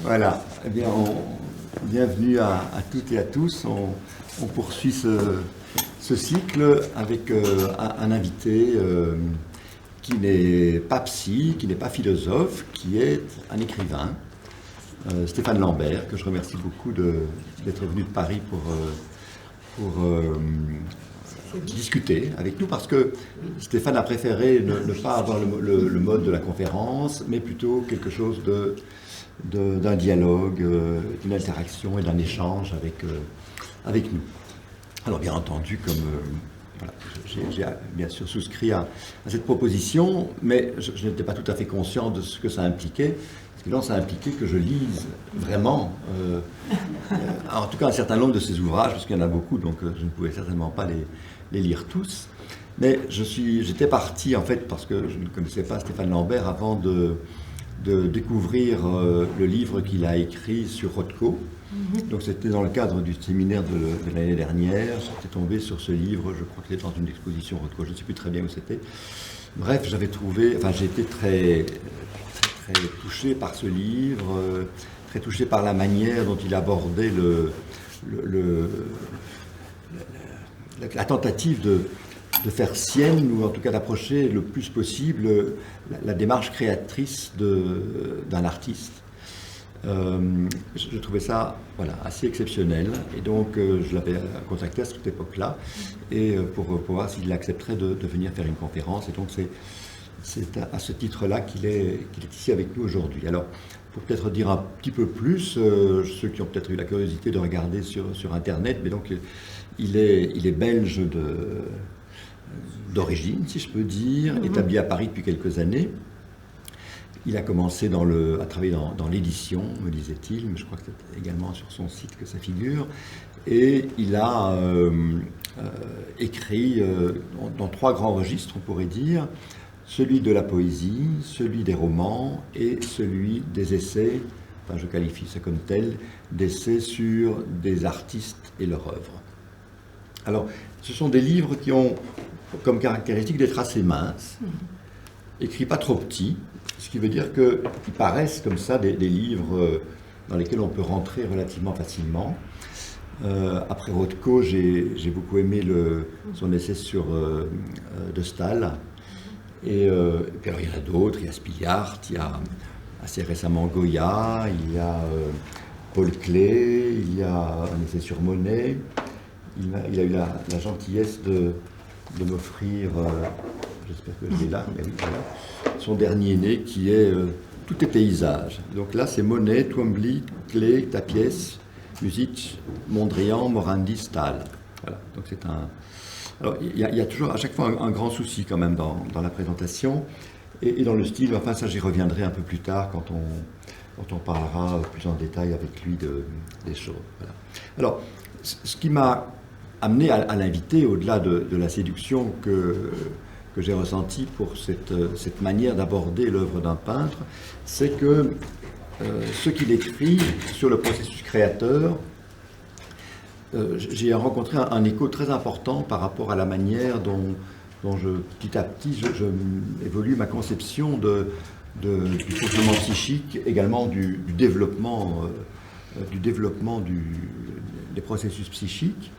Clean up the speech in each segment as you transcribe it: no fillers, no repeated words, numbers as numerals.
Voilà, eh bien, bienvenue à toutes et à tous. On poursuit ce cycle avec un invité qui n'est pas psy, qui n'est pas philosophe, qui est un écrivain, Stéphane Lambert, que je remercie beaucoup d'être venu de Paris pour discuter avec nous, parce que Stéphane a préféré ne pas avoir le mode de la conférence, mais plutôt quelque chose d'un dialogue, d'une interaction et d'un échange avec nous. Alors bien entendu, comme voilà, j'ai bien sûr souscrit à cette proposition, mais je n'étais pas tout à fait conscient de ce que ça impliquait. Parce que là, ça impliquait que je lise vraiment, en tout cas un certain nombre de ses ouvrages, parce qu'il y en a beaucoup, donc je ne pouvais certainement pas les lire tous. Mais j'étais parti, en fait, parce que je ne connaissais pas Stéphane Lambert avant de découvrir le livre qu'il a écrit sur Rothko. Donc c'était dans le cadre du séminaire de l'année dernière. J'étais tombé sur ce livre, je crois que c'était dans une exposition Rothko, je ne sais plus très bien où c'était. Bref, j'ai été très touché par ce livre, très touché par la manière dont il abordait la tentative de faire sienne, ou en tout cas d'approcher le plus possible la démarche créatrice d'un artiste. Je trouvais ça assez exceptionnel, et donc je l'avais contacté à cette époque-là et pour voir s'il accepterait de venir faire une conférence, et donc c'est à ce titre-là qu'il est ici avec nous aujourd'hui. Alors, pour peut-être dire un petit peu plus, ceux qui ont peut-être eu la curiosité de regarder sur Internet, mais donc il est belge d'origine, si je peux dire, établi à Paris depuis quelques années. Il a commencé à travailler dans l'édition, me disait-il, mais je crois que c'est également sur son site que ça figure. Et il a écrit dans 3 grands registres, on pourrait dire, celui de la poésie, celui des romans et celui des essais, enfin je qualifie ça comme tel, d'essais sur des artistes et leur œuvre. Alors, ce sont des livres qui ont comme caractéristique d'être assez minces, écrits pas trop petits, ce qui veut dire qu'ils paraissent comme ça des livres dans lesquels on peut rentrer relativement facilement. Après Rothko, j'ai beaucoup aimé son essai sur de Staël. Et puis alors il y en a d'autres, il y a Spilart, il y a assez récemment Goya, il y a Paul Klee, il y a un essai sur Monet. Il a eu la gentillesse de m'offrir, j'espère que je l'ai là, mais oui, voilà, son dernier né qui est Tout est paysage. Donc là c'est Monet, Twombly, Klee, Tapies, Musique, Mondrian, Morandi, Staël. Voilà, donc c'est un... Alors, il y a toujours à chaque fois un grand souci quand même dans la présentation et dans le style. Enfin, ça, j'y reviendrai un peu plus tard quand on parlera plus en détail avec lui des choses. Voilà. Alors, ce qui m'a amené à l'inviter, au-delà de la séduction que j'ai ressentie pour cette manière d'aborder l'œuvre d'un peintre, c'est que ce qu'il écrit sur le processus créateur, j'ai rencontré un écho très important par rapport à la manière dont petit à petit, je évolue ma conception du fonctionnement psychique, également du développement des processus psychiques.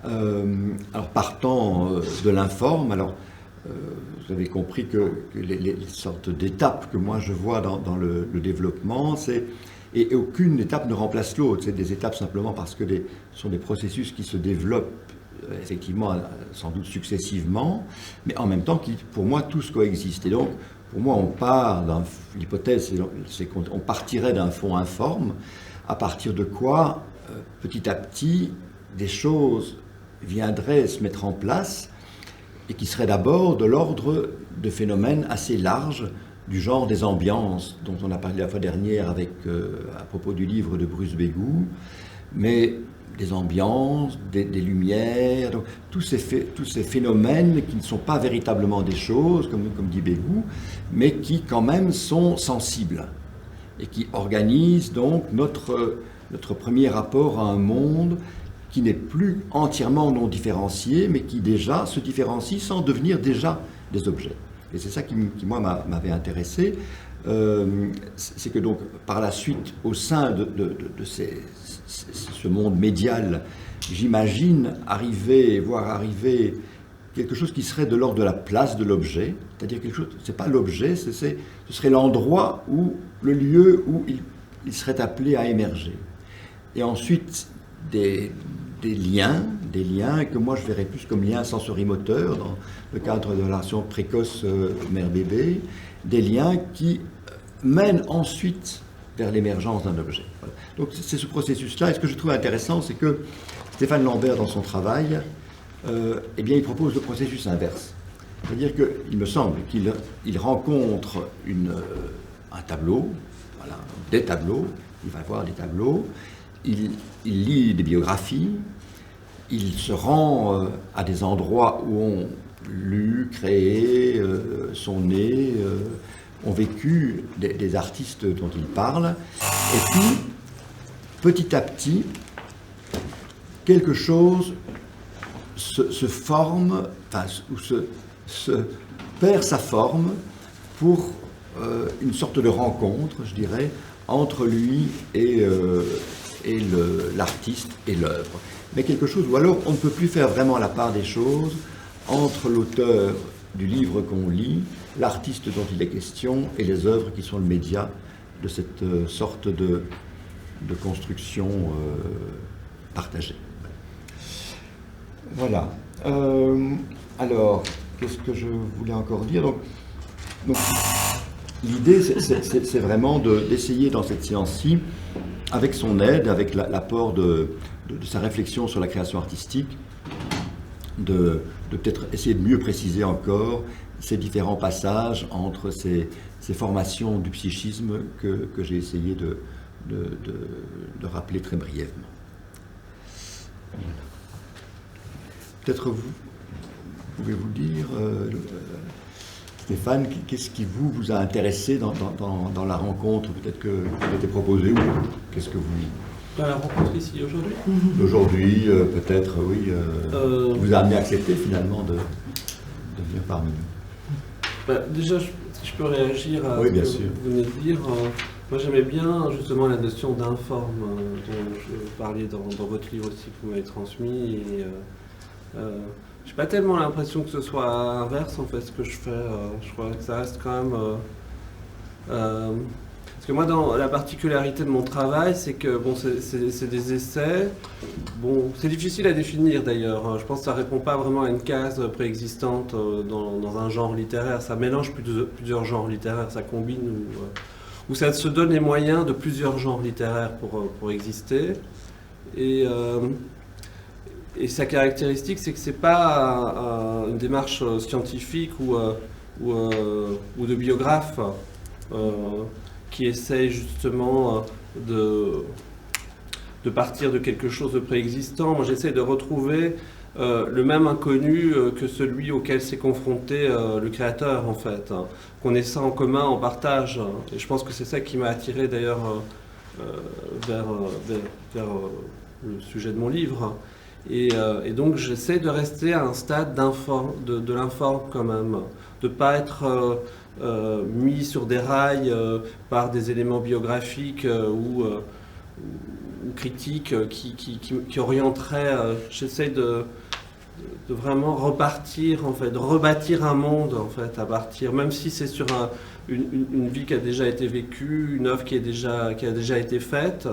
Alors partant de l'informe, alors vous avez compris que les sortes d'étapes que moi je vois dans le développement, et aucune étape ne remplace l'autre. C'est des étapes simplement parce que ce sont des processus qui se développent effectivement sans doute successivement, mais en même temps qui, pour moi, tous coexistent. Et donc, pour moi, on part l'hypothèse, c'est qu'on partirait d'un fond informe, à partir de quoi, petit à petit, des choses viendraient se mettre en place et qui seraient d'abord de l'ordre de phénomènes assez larges, du genre des ambiances dont on a parlé la fois dernière à propos du livre de Bruce Bégou, mais des ambiances, des lumières, donc tous ces phénomènes qui ne sont pas véritablement des choses, comme dit Bégou, mais qui quand même sont sensibles et qui organisent donc notre premier rapport à un monde qui n'est plus entièrement non différencié, mais qui déjà se différencie sans devenir déjà des objets. Et c'est ça qui moi, m'avait intéressé. c'est que donc par la suite, au sein de ce monde médial, j'imagine voir arriver quelque chose qui serait de l'ordre de la place de l'objet, c'est-à-dire quelque chose, c'est pas l'objet, ce serait l'endroit où, le lieu où il serait appelé à émerger. Et ensuite, des liens que moi je verrais plus comme liens sensorimoteurs dans le cadre de la relation précoce mère-bébé, des liens qui mènent ensuite vers l'émergence d'un objet. Voilà. Donc c'est ce processus-là. Et ce que je trouve intéressant, c'est que Stéphane Lambert, dans son travail, eh bien, il propose le processus inverse. C'est-à-dire qu'il me semble qu'il rencontre un tableau, voilà, des tableaux, il va voir des tableaux, il lit des biographies, il se rend à des endroits où ont lu, créé, sont nés, ont vécu des artistes dont il parle, et puis, petit à petit, quelque chose se forme, enfin, ou se perd sa forme pour une sorte de rencontre, je dirais, entre lui et l'artiste et l'œuvre. Mais quelque chose où alors on ne peut plus faire vraiment la part des choses entre l'auteur du livre qu'on lit, l'artiste dont il est question et les œuvres qui sont le média de cette sorte de construction partagée. Voilà. Alors, qu'est-ce que je voulais encore dire ? Donc l'idée, c'est vraiment d'essayer dans cette séance-ci, avec son aide, avec l'apport de sa réflexion sur la création artistique, de peut-être essayer de mieux préciser encore ces différents passages entre ces formations du psychisme que j'ai essayé de rappeler très brièvement. Voilà. Peut-être pouvez-vous dire, Stéphane, qu'est-ce qui vous a intéressé dans la rencontre peut-être que vous a été proposée, ou qu'est-ce que vous... Dans la rencontre ici aujourd'hui ? Aujourd'hui, peut-être, oui, vous a amené à accepter finalement de venir parmi nous. Déjà, si je peux réagir à oui, ce bien que sûr. vous venez de dire. Moi, j'aimais bien justement la notion d'informe dont je parlais dans votre livre aussi que vous m'avez transmis. Et, j'ai pas tellement l'impression que ce soit inverse en fait ce que je fais. Je crois que ça reste quand même. Parce que moi, dans la particularité de mon travail, c'est que bon, c'est des essais. Bon, c'est difficile à définir d'ailleurs. Je pense que ça répond pas vraiment à une case préexistante dans un genre littéraire. Ça mélange plusieurs genres littéraires, ça combine ou ça se donne les moyens de plusieurs genres littéraires pour exister. Et sa caractéristique, c'est que c'est pas une démarche scientifique ou de biographe qui essaye justement de partir de quelque chose de préexistant. Moi, j'essaie de retrouver le même inconnu que celui auquel s'est confronté le créateur, en fait. Qu'on ait ça en commun, en partage. Et je pense que c'est ça qui m'a attiré d'ailleurs vers le sujet de mon livre. Et donc j'essaie de rester à un stade de l'informe quand même, de ne pas être mis sur des rails par des éléments biographiques ou critiques qui orienteraient. J'essaie de vraiment repartir en fait, de rebâtir un monde en fait à partir, même si c'est sur une vie qui a déjà été vécue, une œuvre qui a déjà été faite.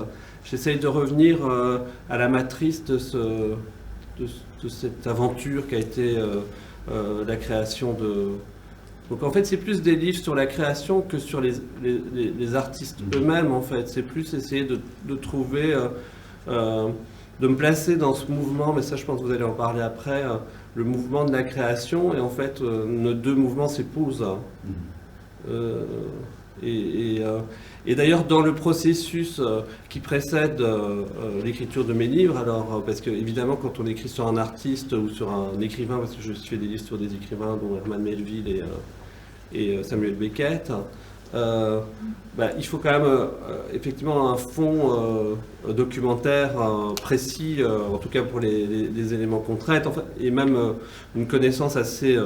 J'essaye de revenir à la matrice de cette aventure qui a été la création de... Donc en fait c'est plus des livres sur la création que sur les artistes eux-mêmes en fait. C'est plus essayer de trouver, de me placer dans ce mouvement, mais ça je pense que vous allez en parler après, le mouvement de la création, et en fait nos deux mouvements s'épousent. Et d'ailleurs, dans le processus qui précède l'écriture de mes livres, alors parce que évidemment, quand on écrit sur un artiste ou sur un écrivain, parce que je fais des livres sur des écrivains dont Herman Melville et Samuel Beckett, il faut quand même effectivement un fond documentaire précis, en tout cas pour les éléments qu'on traite, enfin, et même une connaissance assez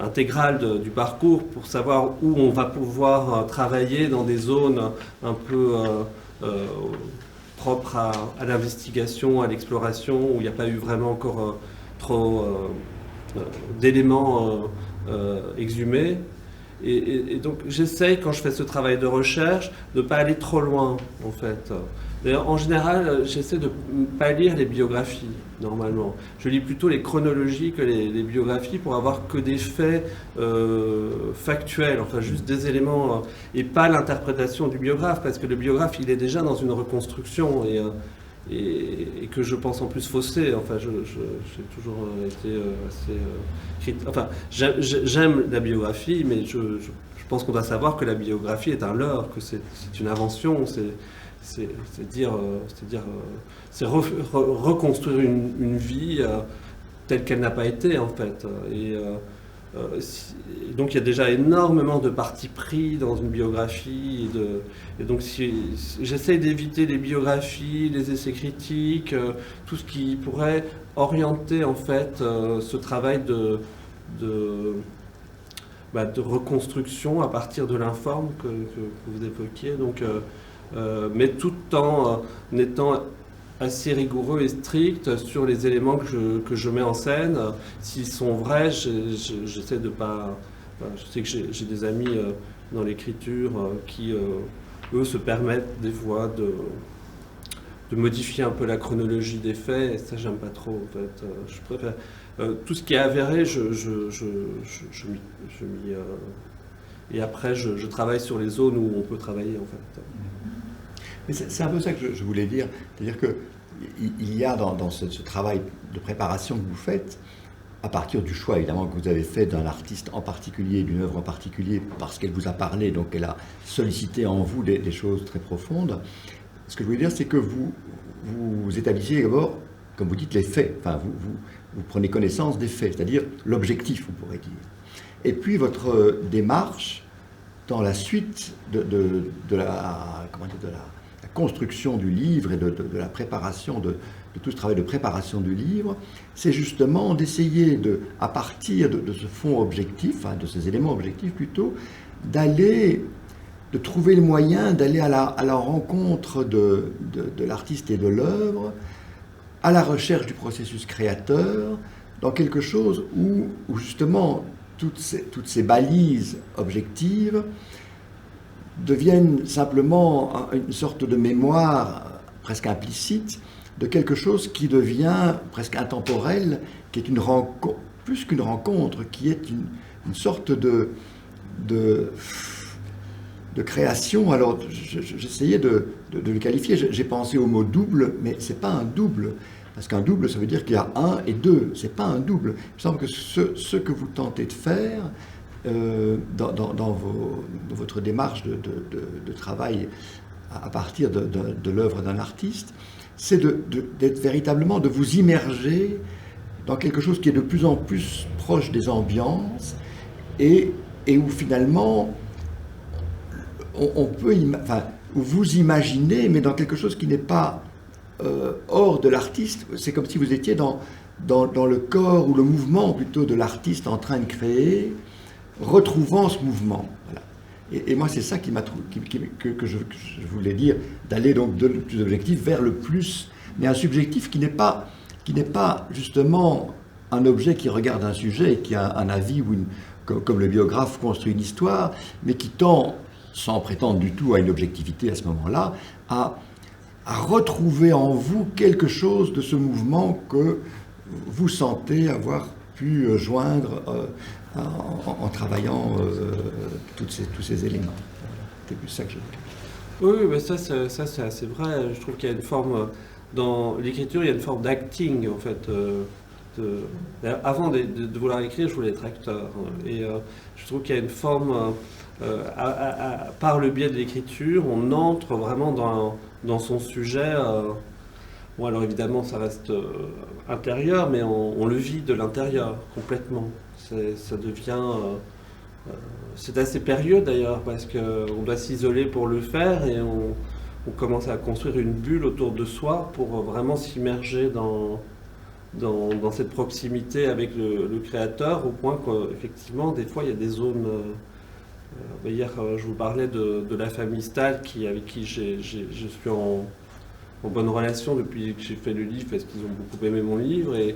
intégrale du parcours pour savoir où on va pouvoir travailler dans des zones un peu propres à l'investigation, à l'exploration, où il n'y a pas eu vraiment encore trop d'éléments exhumés. Et donc j'essaye, quand je fais ce travail de recherche, de ne pas aller trop loin, en fait. D'ailleurs, en général, j'essaie de ne pas lire les biographies, normalement. Je lis plutôt les chronologies que les biographies pour avoir que des faits factuels, enfin juste des éléments, et pas l'interprétation du biographe, parce que le biographe, il est déjà dans une reconstruction, et que je pense en plus faussée. Enfin, j'ai toujours été assez critique. Enfin, j'aime la biographie, mais je pense qu'on doit savoir que la biographie est un leurre, que c'est une invention, c'est reconstruire une vie telle qu'elle n'a pas été, en fait. Donc il y a déjà énormément de partis pris dans une biographie, et donc j'essaie d'éviter les biographies, les essais critiques, tout ce qui pourrait orienter en fait ce travail de reconstruction à partir de l'informe que vous évoquiez, donc, mais tout en étant assez rigoureux et strict sur les éléments que je mets en scène. S'ils sont vrais, j'essaie de pas... Enfin, je sais que j'ai des amis dans l'écriture qui, eux, se permettent des fois de modifier un peu la chronologie des faits, et ça, j'aime pas trop, en fait. Je préfère... tout ce qui est avéré, je m'y... et après, je travaille sur les zones où on peut travailler, en fait. C'est un peu ça que je voulais dire, c'est-à-dire qu'il y a dans ce travail de préparation que vous faites, à partir du choix évidemment que vous avez fait d'un artiste en particulier, d'une œuvre en particulier, parce qu'elle vous a parlé, donc elle a sollicité en vous des choses très profondes. Ce que je voulais dire, c'est que vous établissez d'abord, comme vous dites, les faits, enfin vous prenez connaissance des faits, c'est-à-dire l'objectif, vous pourrez dire. Et puis votre démarche dans la suite de la construction du livre et de la préparation, de tout ce travail de préparation du livre, c'est justement d'essayer, à partir de ce fond objectif, de ces éléments objectifs plutôt, de trouver le moyen d'aller à la rencontre de l'artiste et de l'œuvre, à la recherche du processus créateur, dans quelque chose où justement toutes ces balises objectives deviennent simplement une sorte de mémoire presque implicite de quelque chose qui devient presque intemporel, qui est plus qu'une rencontre, qui est une sorte de création. Alors j'essayais de le qualifier, j'ai pensé au mot double, mais c'est pas un double, parce qu'un double ça veut dire qu'il y a un et deux, c'est pas un double. Il me semble que ce que vous tentez de faire dans votre démarche de travail à partir de l'œuvre d'un artiste, c'est d'être véritablement, de vous immerger dans quelque chose qui est de plus en plus proche des ambiances et où finalement on peut, où vous imaginez, mais dans quelque chose qui n'est pas hors de l'artiste. C'est comme si vous étiez dans le corps ou le mouvement plutôt de l'artiste en train de créer, retrouvant ce mouvement. Voilà. Et moi, c'est ça que je voulais dire, d'aller donc de le plus objectif vers le plus, mais un subjectif qui n'est pas justement un objet qui regarde un sujet et qui a un avis, comme le biographe construit une histoire, mais qui tend, sans prétendre du tout à une objectivité à ce moment-là, à retrouver en vous quelque chose de ce mouvement que vous sentez avoir pu joindre en travaillant tous ces éléments. C'est plus ça que je voulais. Oui, mais ça c'est assez vrai. Je trouve qu'il y a une forme, dans l'écriture, il y a une forme d'acting, en fait. Avant de vouloir écrire, je voulais être acteur. Et je trouve qu'il y a une forme, par le biais de l'écriture, on entre vraiment dans son sujet. Bon, alors évidemment, ça reste intérieur, mais on le vit de l'intérieur, complètement. Ça devient... c'est assez périlleux d'ailleurs, parce qu'on doit s'isoler pour le faire, et on commence à construire une bulle autour de soi pour vraiment s'immerger dans dans cette proximité avec le créateur, au point qu'effectivement, des fois, il y a des zones. Hier, je vous parlais de la famille Stahl, avec qui je suis en bonne relation depuis que j'ai fait le livre, parce qu'ils ont beaucoup aimé mon livre. Et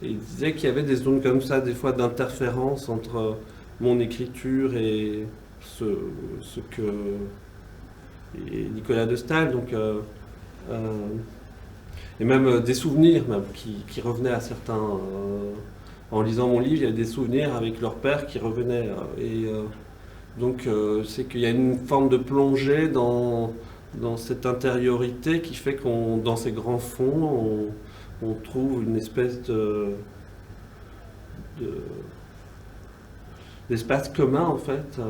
ils disaient qu'il y avait des zones comme ça, des fois, d'interférence entre mon écriture et ce que. Et Nicolas de Staël, donc. Et même des souvenirs même, qui revenaient à certains. En lisant mon livre, il y a des souvenirs avec leur père qui revenaient. Donc c'est qu'il y a une forme de plongée dans cette intériorité qui fait qu'on, dans ces grands fonds, on trouve une espèce d'espace commun en fait.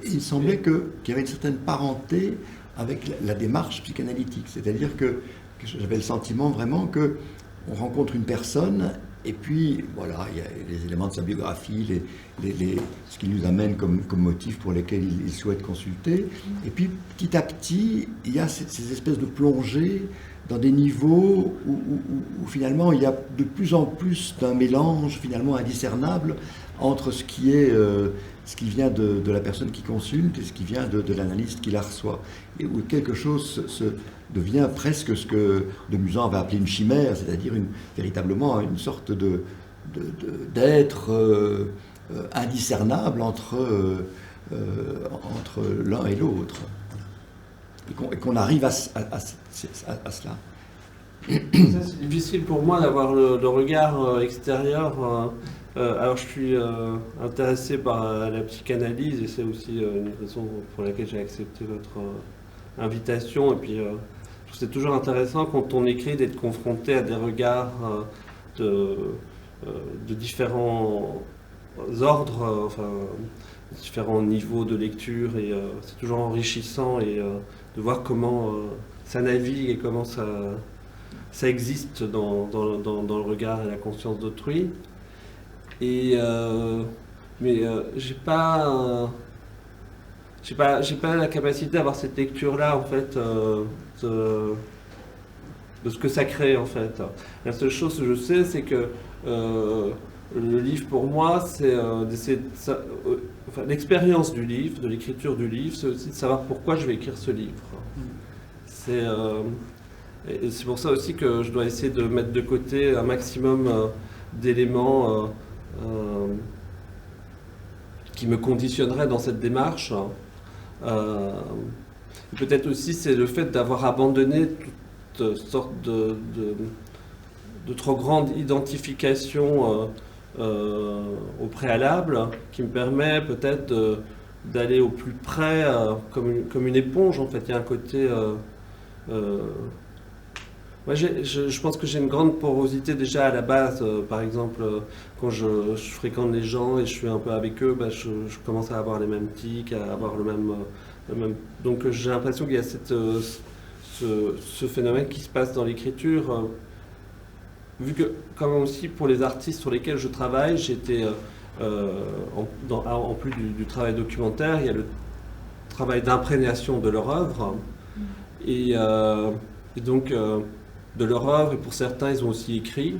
Il semblait qu'il y avait une certaine parenté avec la démarche psychanalytique, c'est-à-dire que j'avais le sentiment vraiment que on rencontre une personne et puis voilà, il y a les éléments de sa biographie, ce qui nous amène comme motif pour lesquels il souhaite consulter, et puis petit à petit il y a ces espèces de plongées dans des niveaux où finalement il y a de plus en plus d'un mélange finalement indiscernable entre ce qui vient de la personne qui consulte et ce qui vient de l'analyste qui la reçoit, et où quelque chose devient presque ce que de Musan va appeler une chimère, c'est-à-dire véritablement une sorte d'être indiscernable entre l'un et l'autre, et qu'on arrive à cela. C'est difficile pour moi d'avoir le regard extérieur. Alors je suis intéressé par la psychanalyse, et c'est aussi une raison pour laquelle j'ai accepté votre invitation. Et puis je trouve que c'est toujours intéressant quand on écrit d'être confronté à des regards de différents ordres, enfin différents niveaux de lecture, et c'est toujours enrichissant, et de voir comment ça navigue et comment ça existe dans le regard et la conscience d'autrui. Et mais j'ai pas la capacité d'avoir cette lecture-là en fait de ce que ça crée en fait. La seule chose que je sais, c'est que le livre pour moi, c'est d'essayer l'expérience du livre, de l'écriture du livre, c'est aussi de savoir pourquoi je vais écrire ce livre. Et c'est pour ça aussi que je dois essayer de mettre de côté un maximum d'éléments qui me conditionneraient dans cette démarche. Peut-être aussi c'est le fait d'avoir abandonné toute sorte de trop grande identification au préalable, qui me permet peut-être d'aller au plus près comme une éponge en fait. Il y a un côté moi, je pense que j'ai une grande porosité déjà à la base. Par exemple, quand je fréquente les gens et je suis un peu avec eux, je commence à avoir les mêmes tics, à avoir le même... Donc j'ai l'impression qu'il y a ce phénomène qui se passe dans l'écriture. Vu que, comme aussi pour les artistes sur lesquels je travaille, j'étais, en plus du travail documentaire, il y a le travail d'imprégnation de leur œuvre. Et donc... de leur œuvre, et pour certains ils ont aussi écrit.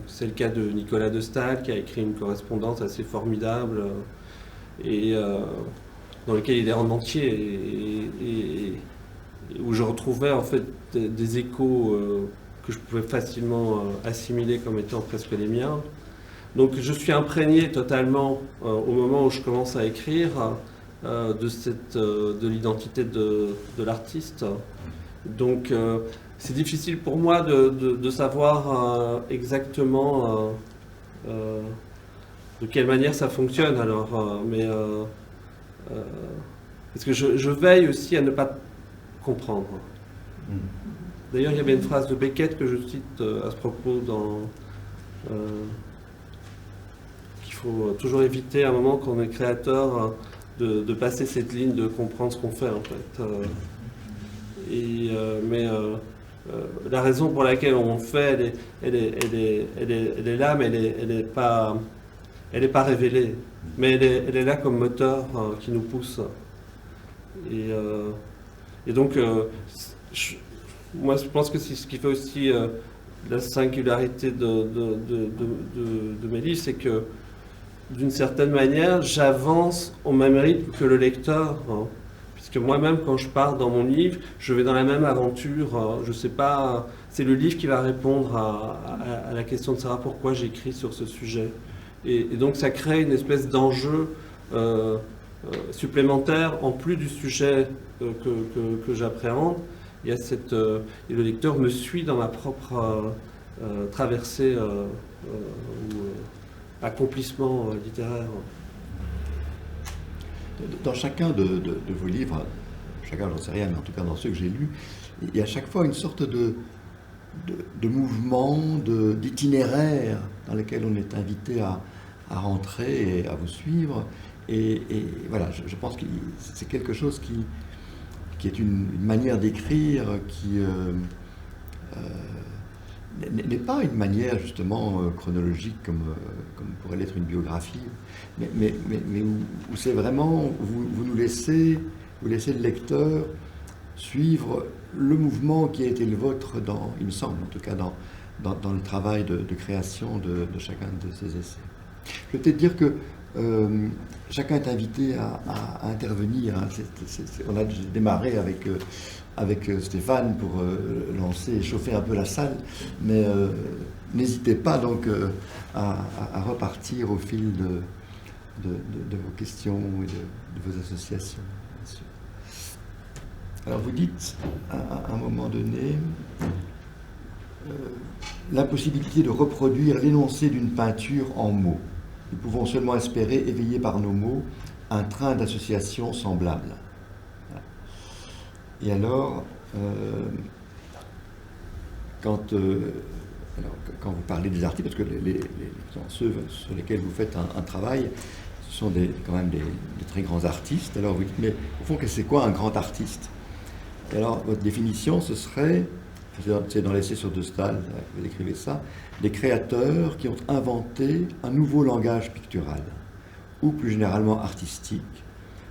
C'est le cas de Nicolas de Staël qui a écrit une correspondance assez formidable et dans laquelle il est en entier, et où je retrouvais en fait des échos que je pouvais facilement assimiler comme étant presque les miens. Donc je suis imprégné totalement au moment où je commence à écrire de l'identité de l'artiste. Donc c'est difficile pour moi de savoir exactement de quelle manière ça fonctionne. Alors, parce que je veille aussi à ne pas comprendre. D'ailleurs, il y avait une phrase de Beckett que je cite à ce propos qu'il faut toujours éviter à un moment quand on est créateur de passer cette ligne de comprendre ce qu'on fait en fait. La raison pour laquelle on le fait, elle est là, mais elle n'est pas révélée. Mais elle est là comme moteur qui nous pousse. Et donc, moi, je pense que c'est ce qui fait aussi la singularité de mes livres, c'est que d'une certaine manière, j'avance au même rythme que le lecteur. Hein. Puisque moi-même, quand je pars dans mon livre, je vais dans la même aventure. Je sais pas, c'est le livre qui va répondre à la question de savoir pourquoi j'écris sur ce sujet. Et donc, ça crée une espèce d'enjeu supplémentaire en plus du sujet que j'appréhende. Il y a et le lecteur me suit dans ma propre traversée ou accomplissement littéraire. Dans chacun de vos livres, chacun j'en sais rien, mais en tout cas dans ceux que j'ai lus, il y a à chaque fois une sorte de mouvement, d'itinéraire dans lequel on est invité à rentrer et à vous suivre. Et voilà, je pense que c'est quelque chose qui est une manière d'écrire qui n'est pas une manière justement chronologique comme pourrait l'être une biographie, mais où c'est vraiment, vous laissez le lecteur suivre le mouvement qui a été le vôtre il me semble en tout cas, dans le travail de création de chacun de ces essais. Je vais peut-être dire que chacun est invité à intervenir. Hein. On a démarré avec Stéphane pour lancer et chauffer un peu la salle, mais n'hésitez pas donc à repartir au fil de vos questions et de vos associations. Bien sûr. Alors vous dites à un moment donné l'impossibilité de reproduire l'énoncé d'une peinture en mots. Nous pouvons seulement espérer éveiller par nos mots un train d'associations semblables. Et alors, quand vous parlez des artistes, parce que ceux sur lesquels vous faites un travail, ce sont quand même des très grands artistes, alors vous dites, mais au fond, c'est quoi un grand artiste? Et alors, votre définition, ce serait, c'est dans l'essai sur De Staël, vous décrivez ça, des créateurs qui ont inventé un nouveau langage pictural, ou plus généralement artistique,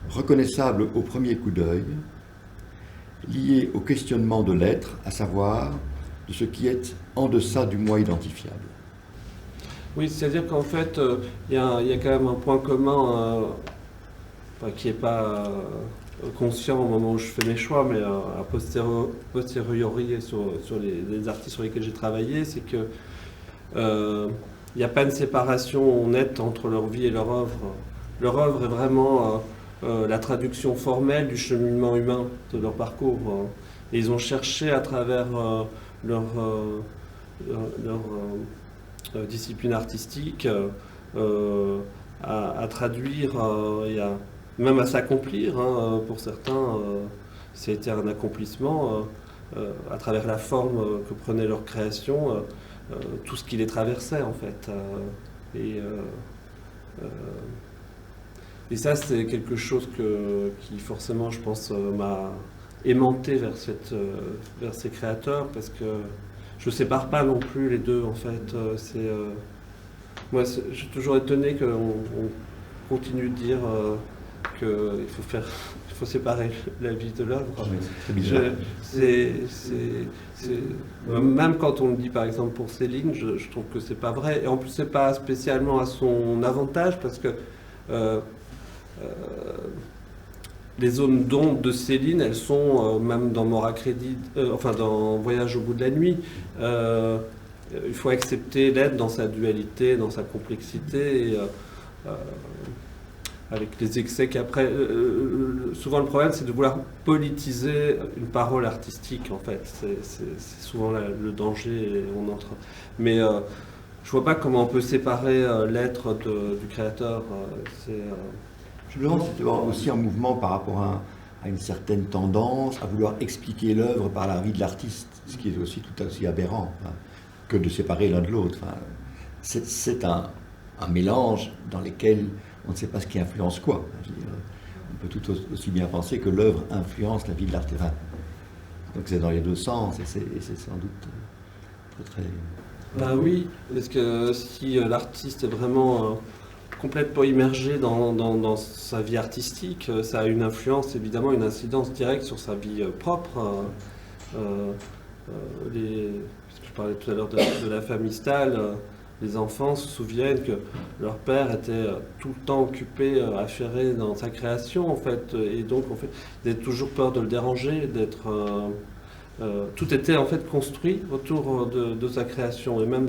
reconnaissable au premier coup d'œil, lié au questionnement de l'être, à savoir de ce qui est en deçà du moi identifiable. Oui, c'est-à-dire qu'en fait, il y a quand même un point commun qui n'est pas conscient au moment où je fais mes choix, mais a posteriori sur les artistes sur lesquels j'ai travaillé, c'est que il n'y a pas une séparation nette entre leur vie et leur œuvre. Leur œuvre est vraiment la traduction formelle du cheminement humain de leur parcours. Et ils ont cherché à travers leur discipline artistique à traduire et même à s'accomplir. Hein, pour certains, c'était un accomplissement à travers la forme que prenait leur création, tout ce qui les traversait en fait. Et ça, c'est quelque chose qui forcément, je pense, m'a aimanté vers ces créateurs, parce que je ne sépare pas non plus les deux, en fait. Moi, je suis toujours étonné qu'on continue de dire qu'il faut séparer la vie de l'œuvre. Même quand on le dit, par exemple, pour Céline, je trouve que c'est pas vrai. Et en plus, c'est pas spécialement à son avantage, parce que les zones d'ombre de Céline, elles sont même dans Mort à crédit, enfin dans Voyage au bout de la nuit. Il faut accepter l'être dans sa dualité, dans sa complexité, et, avec les excès qu'après. Souvent le problème, c'est de vouloir politiser une parole artistique, en fait. C'est souvent le danger, et on entre. Mais je vois pas comment on peut séparer l'être du créateur. Je me demande si c'est aussi un mouvement par rapport à une certaine tendance à vouloir expliquer l'œuvre par la vie de l'artiste, ce qui est aussi tout aussi aberrant, hein, que de séparer l'un de l'autre. Enfin, c'est un mélange dans lequel on ne sait pas ce qui influence quoi. On peut tout aussi bien penser que l'œuvre influence la vie de l'artiste. Enfin, donc c'est dans les deux sens, et c'est sans doute très... Ben oui, parce que si l'artiste est vraiment complètement immergé dans sa vie artistique, ça a une influence, évidemment, une incidence directe sur sa vie propre. puisque je parlais tout à l'heure de la famille Stahl, les enfants se souviennent que leur père était tout le temps occupé, affairé dans sa création, en fait, et donc, en fait, ils avaient toujours peur de le déranger, tout était en fait construit autour de sa création, et même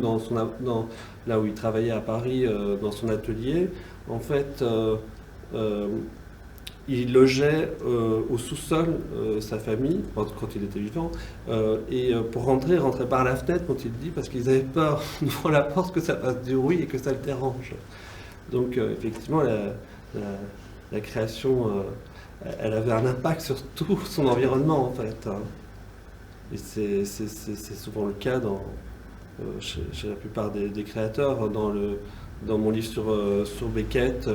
là où il travaillait à Paris, dans son atelier, en fait, il logeait au sous-sol sa famille, quand il était vivant, et pour rentrer, il rentrait par la fenêtre, quand il dit, parce qu'ils avaient peur, en ouvrant la porte, que ça fasse du bruit et que ça le dérange. Donc effectivement, la création, elle avait un impact sur tout son environnement, en fait. Hein. Et c'est souvent le cas chez la plupart des créateurs. Dans mon livre sur Beckett,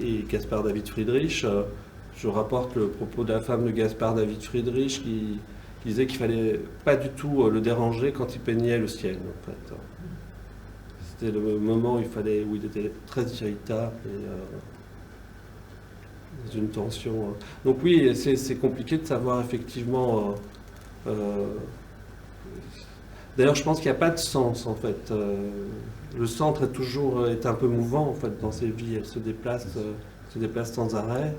et Caspar David Friedrich, je rapporte le propos de la femme de Caspar David Friedrich qui disait qu'il fallait pas du tout le déranger quand il peignait le ciel, en fait. C'était le moment où il était très irritable et dans une tension. Donc oui, c'est compliqué de savoir effectivement. D'ailleurs, je pense qu'il n'y a pas de sens, en fait. Le centre est un peu mouvant, en fait, dans ses vies. Elle se déplace sans arrêt.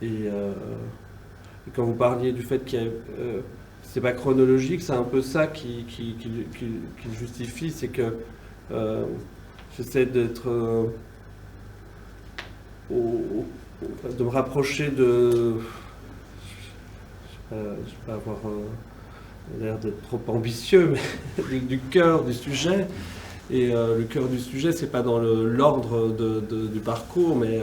Et quand vous parliez du fait qu'il y a, c'est pas chronologique, c'est un peu ça qui le justifie, c'est que j'essaie d'être de me rapprocher de, je ne vais pas avoir l'air d'être trop ambitieux, mais du cœur du sujet. Et le cœur du sujet, c'est pas dans l'ordre du parcours, mais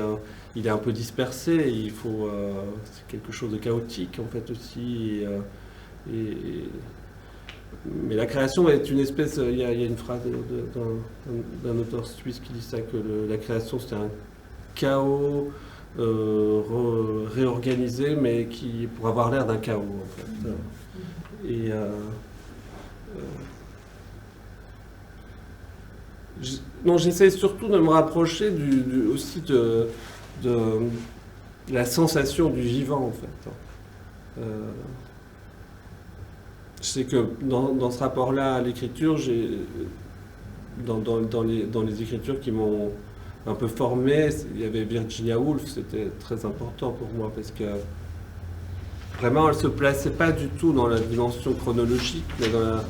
il est un peu dispersé. C'est quelque chose de chaotique en fait aussi. Mais la création est une espèce. Il y a une phrase d'un auteur suisse qui dit ça, que la création c'est un chaos réorganisé, mais qui pour avoir l'air d'un chaos en fait. Et j'essaie surtout de me rapprocher aussi de la sensation du vivant en fait. Je sais que dans ce rapport-là à l'écriture, dans les écritures qui m'ont un peu formé, il y avait Virginia Woolf, c'était très important pour moi parce que vraiment elle se plaçait pas du tout dans la dimension chronologique, mais dans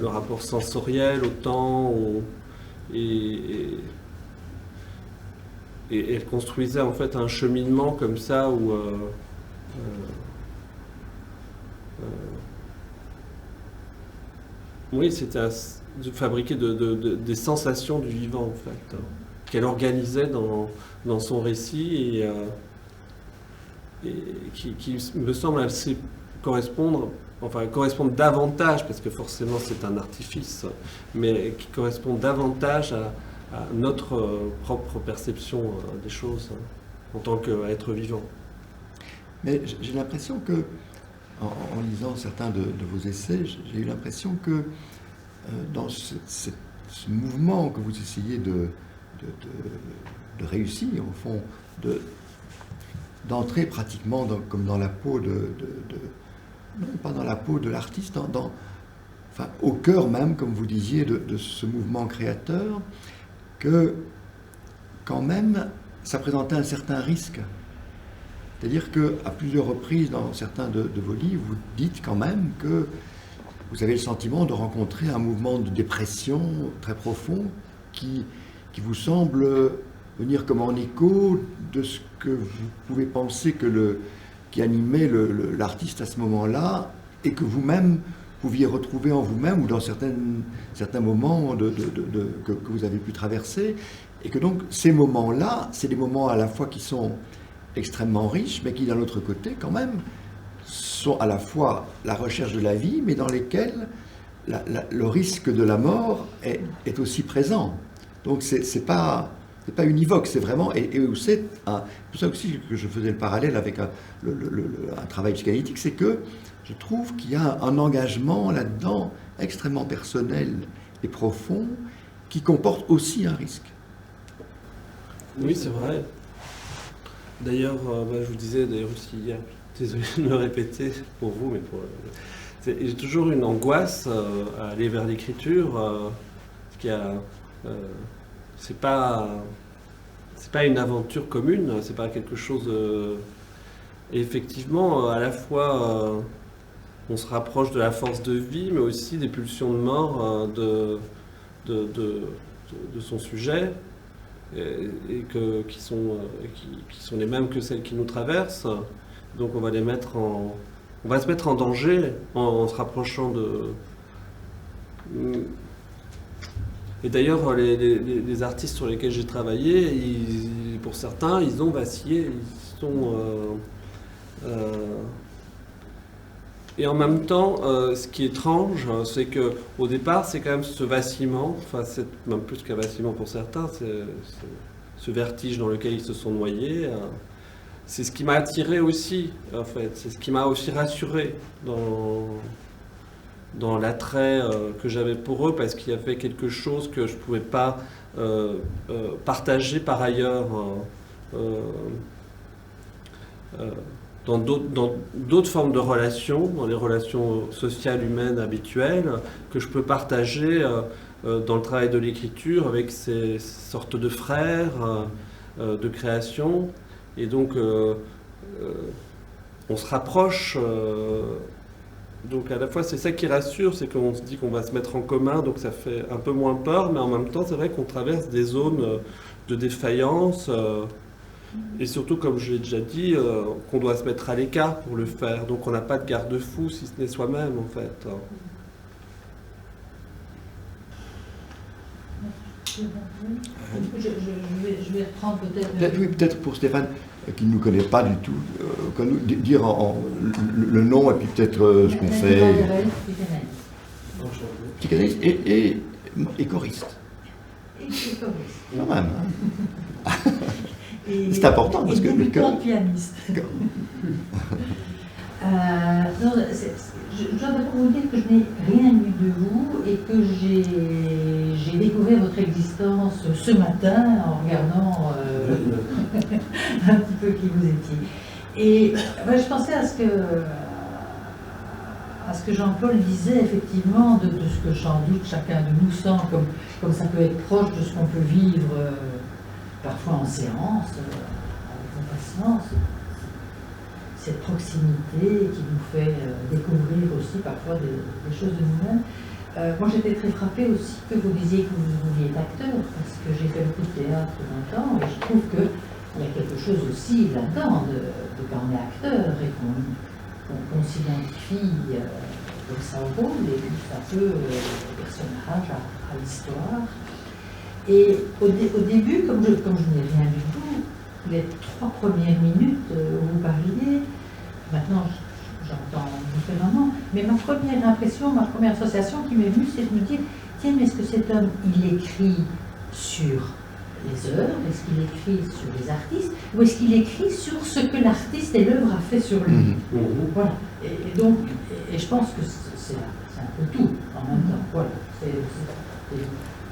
le rapport sensoriel au temps, et elle construisait en fait un cheminement comme ça où oui, c'était de fabriquer des sensations du vivant en fait, qu'elle organisait dans son récit et qui me semble assez correspondre davantage, parce que forcément c'est un artifice, mais qui correspond davantage à notre propre perception des choses en tant qu'être vivant. Mais j'ai l'impression que, en lisant certains de vos essais, j'ai eu l'impression que dans ce mouvement que vous essayez de réussir, au fond, d'entrer pratiquement comme dans la peau non pas dans la peau de l'artiste, enfin, au cœur même, comme vous disiez, de ce mouvement créateur, que quand même, ça présentait un certain risque. C'est-à-dire qu'à plusieurs reprises, dans certains de vos livres, vous dites quand même que vous avez le sentiment de rencontrer un mouvement de dépression très profond qui vous semble venir comme en écho de ce que vous pouvez penser qui animait l'artiste à ce moment-là, et que vous-même pouviez retrouver en vous-même, ou dans certains moments que vous avez pu traverser, et que donc ces moments-là, c'est des moments à la fois qui sont extrêmement riches, mais qui d'un autre côté quand même sont à la fois la recherche de la vie, mais dans lesquels le risque de la mort est aussi présent. Donc c'est pas univoque, c'est vraiment, et c'est pour ça aussi que je faisais le parallèle avec un travail psychanalytique, c'est que je trouve qu'il y a un engagement là-dedans extrêmement personnel et profond qui comporte aussi un risque. Oui, c'est vrai. D'ailleurs, je vous disais aussi hier, désolé de me répéter pour vous, mais j'ai toujours une angoisse à aller vers l'écriture. C'est pas une aventure commune, c'est pas quelque chose. Et effectivement, à la fois, on se rapproche de la force de vie, mais aussi des pulsions de mort de son sujet, qui sont les mêmes que celles qui nous traversent. Donc on va se mettre en danger en se rapprochant de. Et d'ailleurs, les artistes sur lesquels j'ai travaillé, pour certains, ils ont vacillé, ils sont. Et en même temps, ce qui est étrange, c'est qu'au départ, c'est quand même ce vacillement, enfin c'est même plus qu'un vacillement pour certains, c'est ce vertige dans lequel ils se sont noyés. C'est ce qui m'a attiré aussi, en fait, c'est ce qui m'a aussi rassuré dans l'attrait que j'avais pour eux, parce qu'il y avait quelque chose que je ne pouvais pas partager par ailleurs. Dans d'autres formes de relations, dans les relations sociales, humaines, habituelles, que je peux partager dans le travail de l'écriture avec ces sortes de frères de création. Et donc, on se rapproche. Donc, à la fois, c'est ça qui rassure, c'est qu'on se dit qu'on va se mettre en commun, donc ça fait un peu moins peur, mais en même temps, c'est vrai qu'on traverse des zones de défaillance. Et surtout, comme je l'ai déjà dit, qu'on doit se mettre à l'écart pour le faire. Donc on n'a pas de garde-fou si ce n'est soi-même, en fait. Je vais reprendre peut-être... Oui, peut-être pour Stéphane, qui ne nous connaît pas du tout, dire le nom et puis peut-être ce qu'on fait. Psychanalyste et choriste. Et choriste. Quand même. C'est important parce que le chœur pianiste. Non, je dois d'abord vous dire que je n'ai rien lu de vous et que j'ai découvert votre existence ce matin en regardant un petit peu qui vous étiez. Et je pensais à ce que Jean-Paul disait effectivement de ce que sans doute chacun de nous sent, comme ça peut être proche de ce qu'on peut vivre parfois en séance, avec vos patients, cette proximité qui nous fait découvrir aussi parfois des choses de nous-mêmes. Moi j'étais très frappée aussi que vous disiez que vous vouliez être acteur, parce que j'ai fait beaucoup de théâtre longtemps, et je trouve qu'il y a quelque chose aussi là-dedans de quand on est acteur et qu'on s'identifie comme ça au rôle, et puis ça peut au personnage, à l'histoire. Et au début, comme je n'ai rien du tout, les 3 premières minutes où vous parliez, maintenant j'entends différemment, mais ma première impression, ma première association qui m'est venue, c'est de me dire, tiens, mais est-ce que cet homme, il écrit sur les œuvres, est-ce qu'il écrit sur les artistes, ou est-ce qu'il écrit sur ce que l'artiste et l'œuvre a fait sur lui? Voilà. Et donc, je pense que c'est un peu tout en même temps. Voilà.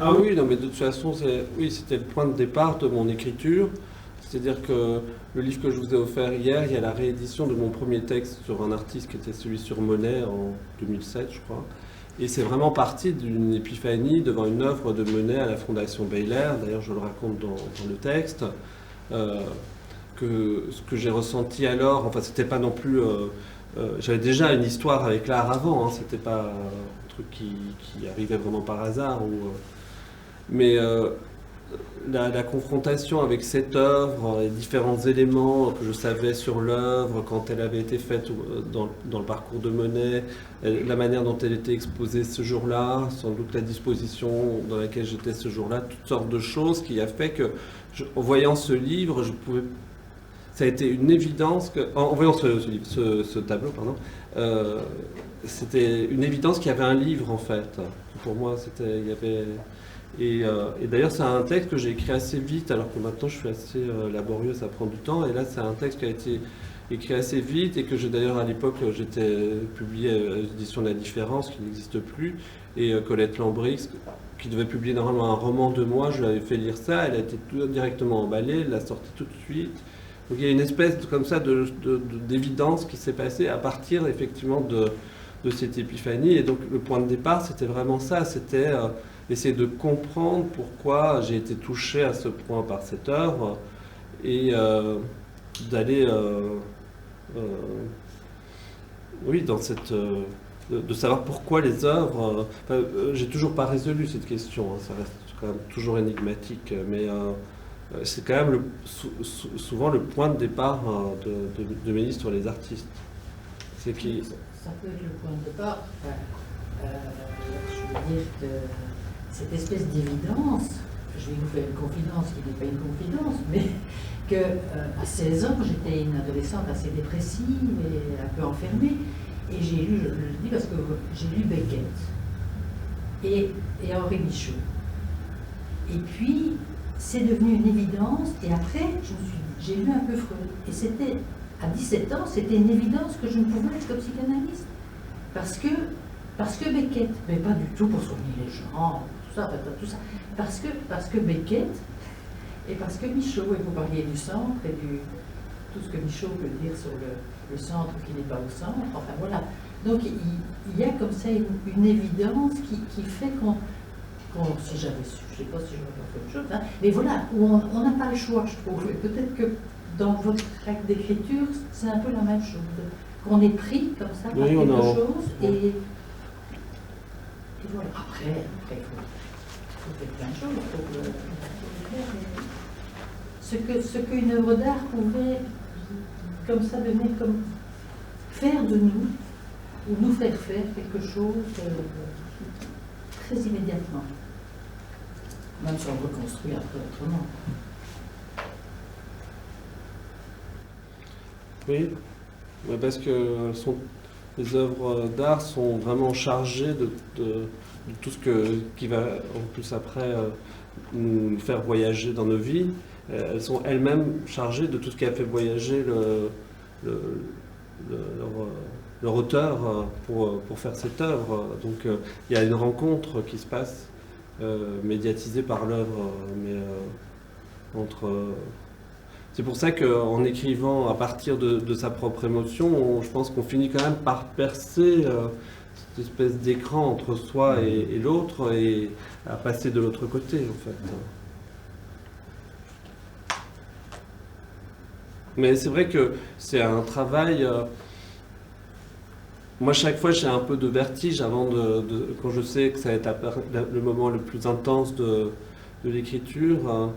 Ah oui, non, mais de toute façon, c'était le point de départ de mon écriture. C'est-à-dire que le livre que je vous ai offert hier, il y a la réédition de mon premier texte sur un artiste qui était celui sur Monet en 2007, je crois. Et c'est vraiment parti d'une épiphanie devant une œuvre de Monet à la Fondation Bayler. D'ailleurs, je le raconte dans le texte. Que ce que j'ai ressenti alors, enfin, c'était pas non plus... j'avais déjà une histoire avec l'art avant, hein, c'était pas un truc qui arrivait vraiment par hasard. Mais la confrontation avec cette œuvre, les différents éléments que je savais sur l'œuvre quand elle avait été faite dans le parcours de Monet, la manière dont elle était exposée ce jour-là, sans doute la disposition dans laquelle j'étais ce jour-là, toutes sortes de choses qui a fait que, en voyant ce livre, ça a été une évidence en voyant ce tableau, pardon, c'était une évidence qu'il y avait un livre en fait. Pour moi, il y avait... Et d'ailleurs, c'est un texte que j'ai écrit assez vite, alors que maintenant je suis assez laborieux, ça prend du temps. Et là, c'est un texte qui a été écrit assez vite et que d'ailleurs à l'époque, j'étais publié à l'édition de La Différence, qui n'existe plus. Et Colette Lambrix, qui devait publier normalement un roman de moi, je lui avais fait lire ça. Elle a été tout directement emballée, elle l'a sorti tout de suite. Donc il y a une espèce comme ça d'évidence qui s'est passée à partir effectivement de cette épiphanie. Et donc le point de départ, c'était vraiment ça, c'était essayer de comprendre pourquoi j'ai été touché à ce point par cette œuvre et d'aller oui, dans cette... de savoir pourquoi les œuvres... j'ai toujours pas résolu cette question, hein, ça reste quand même toujours énigmatique, mais c'est quand même souvent le point de départ de mes livres sur les artistes. C'est qui... Ça peut être le point de départ. Je veux dire que cette espèce d'évidence, je vais vous faire une confidence qui n'est pas une confidence, mais qu'à 16 ans, j'étais une adolescente assez dépressive et un peu enfermée. Et j'ai lu, je le dis parce que j'ai lu Beckett et Henri Michaud. Et puis, c'est devenu une évidence. Et après, j'ai lu un peu Freud. Et c'était, à 17 ans, c'était une évidence que je ne pouvais être que psychanalyste. Parce que Beckett, mais pas du tout pour soigner les gens, tout ça. Parce que Beckett, et parce que Michaud, et vous parliez du centre, et tout ce que Michaud peut dire sur le centre qui n'est pas au centre, enfin voilà. Donc il y a comme ça une évidence qui fait qu'on si j'avais su, je ne sais pas si j'aurais pas fait autre chose, hein, mais voilà, où on n'a pas le choix, je trouve. Et peut-être que dans votre acte d'écriture, c'est un peu la même chose. Qu'on est pris comme ça par quelque chose, et voilà. Après, il faut faire plein de choses. Ce qu'une œuvre d'art pouvait, comme ça, devenir comme faire de nous, ou nous faire faire quelque chose très immédiatement. Même si on reconstruit après autrement. Oui, parce que les œuvres d'art sont vraiment chargées de tout ce qui va en plus après nous faire voyager dans nos vies. Elles sont elles-mêmes chargées de tout ce qui a fait voyager leur auteur pour faire cette œuvre. Donc il y a une rencontre qui se passe, médiatisée par l'œuvre, mais entre... C'est pour ça qu'en écrivant à partir de sa propre émotion, je pense qu'on finit quand même par percer cette espèce d'écran entre soi et l'autre et à passer de l'autre côté, en fait. Mais c'est vrai que c'est un travail... moi, chaque fois, j'ai un peu de vertige avant quand je sais que ça va être le moment le plus intense de l'écriture.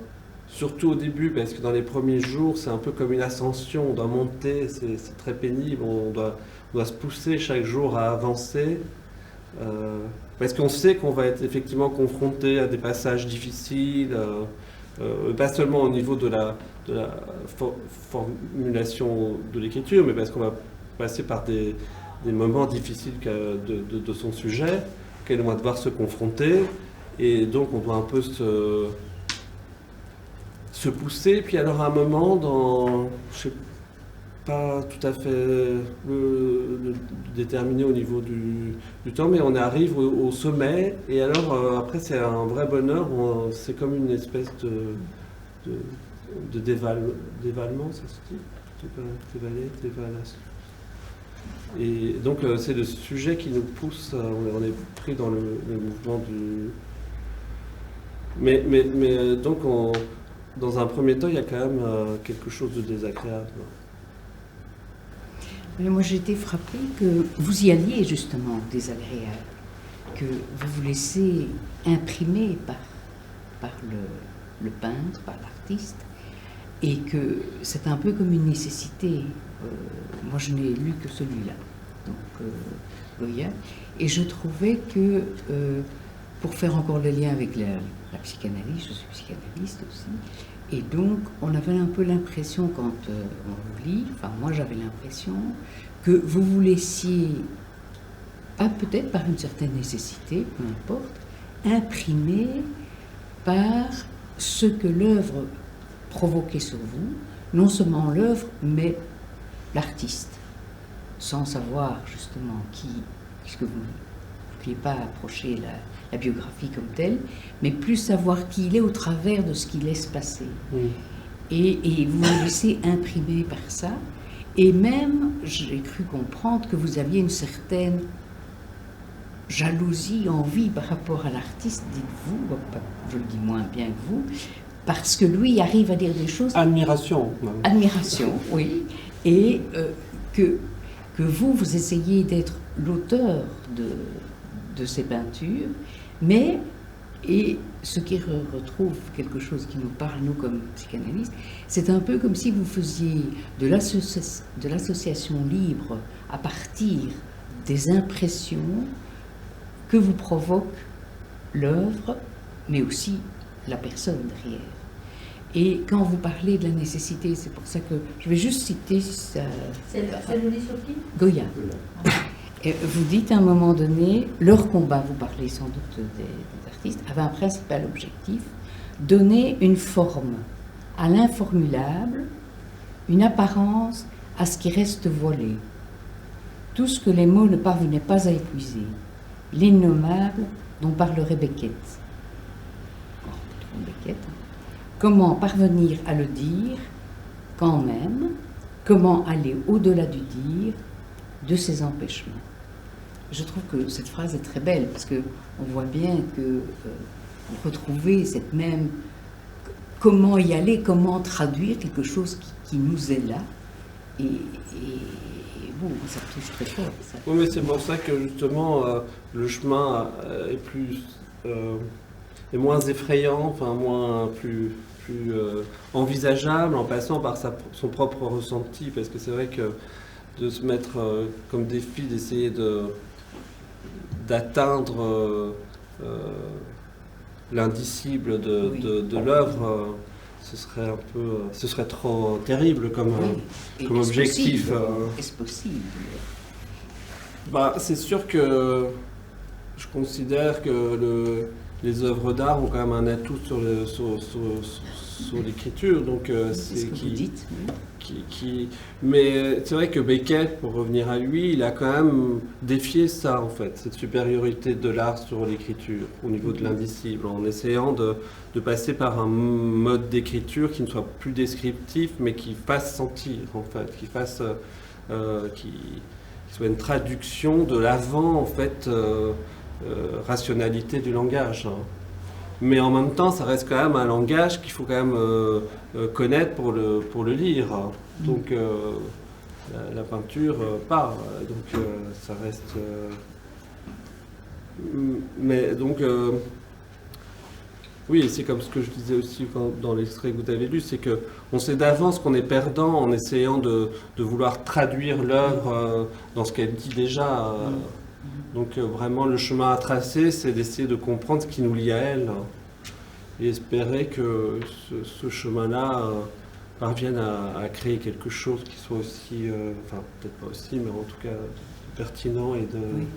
Surtout au début, parce que dans les premiers jours, c'est un peu comme une ascension, on doit monter, c'est très pénible, on doit se pousser chaque jour à avancer, parce qu'on sait qu'on va être effectivement confronté à des passages difficiles, pas seulement au niveau de la formulation de l'écriture, mais parce qu'on va passer par des moments difficiles de son sujet, auxquels on va devoir se confronter, et donc on doit un peu se pousser, puis alors à un moment, je sais pas tout à fait le déterminer au niveau du temps, mais on arrive au sommet, et alors après c'est un vrai bonheur, c'est comme une espèce de dévalement, ça se dit, dévalation. Et donc c'est le sujet qui nous pousse, on est pris dans le mouvement du... Mais donc dans un premier temps, il y a quand même quelque chose de désagréable. Mais moi, j'ai été frappée que vous y alliez justement désagréable, que vous vous laissez imprimer par le peintre, par l'artiste, et que c'est un peu comme une nécessité. Moi, je n'ai lu que celui-là, donc Goya, et je trouvais que, pour faire encore le lien avec la psychanalyse, je suis psychanalyste aussi, et donc on avait un peu l'impression quand on vous lit, enfin moi j'avais l'impression que vous vous laissiez, peut-être par une certaine nécessité, peu importe, imprimer par ce que l'œuvre provoquait sur vous, non seulement l'œuvre, mais l'artiste, sans savoir justement puisque vous ne pouviez pas approcher la biographie comme telle, mais plus savoir qui il est au travers de ce qu'il laisse passer. Oui. et vous vous laissez imprimer par ça. Et même, j'ai cru comprendre que vous aviez une certaine jalousie, envie par rapport à l'artiste, dites-vous, je le dis moins bien que vous, parce que lui arrive à dire des choses... Admiration. Même. Admiration, oui. Et que vous essayez d'être l'auteur de ces peintures, mais, et ce qui retrouve quelque chose qui nous parle, nous, comme psychanalystes, c'est un peu comme si vous faisiez de l'association libre à partir des impressions que vous provoque l'œuvre, mais aussi la personne derrière. Et quand vous parlez de la nécessité, c'est pour ça que je vais juste citer ça. C'est le livre sur qui? Goya. Et vous dites à un moment donné, leur combat, vous parlez sans doute des artistes, avait un principal objectif, donner une forme à l'informulable, une apparence à ce qui reste voilé. Tout ce que les mots ne parvenaient pas à épuiser. L'innommable dont parlerait Beckett. Beckett. Comment parvenir à le dire quand même, comment aller au-delà du dire, de ses empêchements. Je trouve que cette phrase est très belle parce que on voit bien que vous retrouvez cette même comment y aller, comment traduire quelque chose qui nous est là et bon, ça touche très fort. Ça. Oui, mais c'est pour ça que justement le chemin est moins effrayant, enfin plus envisageable en passant par son propre ressenti, parce que c'est vrai que de se mettre comme défi d'essayer d'atteindre l'indicible de l'œuvre, ce serait trop terrible comme objectif. Est-ce possible? C'est sûr que je considère que les œuvres d'art ont quand même un atout sur l'écriture, donc c'est ce que vous dites. Mais c'est vrai que Beckett, pour revenir à lui, il a quand même défié ça en fait, cette supériorité de l'art sur l'écriture au niveau de l'indicible, en essayant de passer par un mode d'écriture qui ne soit plus descriptif, mais qui fasse sentir en fait, qui soit une traduction de l'avant en fait. Rationalité du langage. Mais en même temps, ça reste quand même un langage qu'il faut quand même connaître pour le lire. Donc la peinture part. Donc ça reste... mais donc... oui, c'est comme ce que je disais aussi dans l'extrait que vous avez lu, c'est qu'on sait d'avance qu'on est perdant en essayant de vouloir traduire l'œuvre dans ce qu'elle dit déjà. Donc vraiment le chemin à tracer, c'est d'essayer de comprendre ce qui nous lie à elle et espérer que ce chemin-là parvienne à créer quelque chose qui soit aussi, enfin peut-être pas aussi, mais en tout cas pertinent et de... Oui.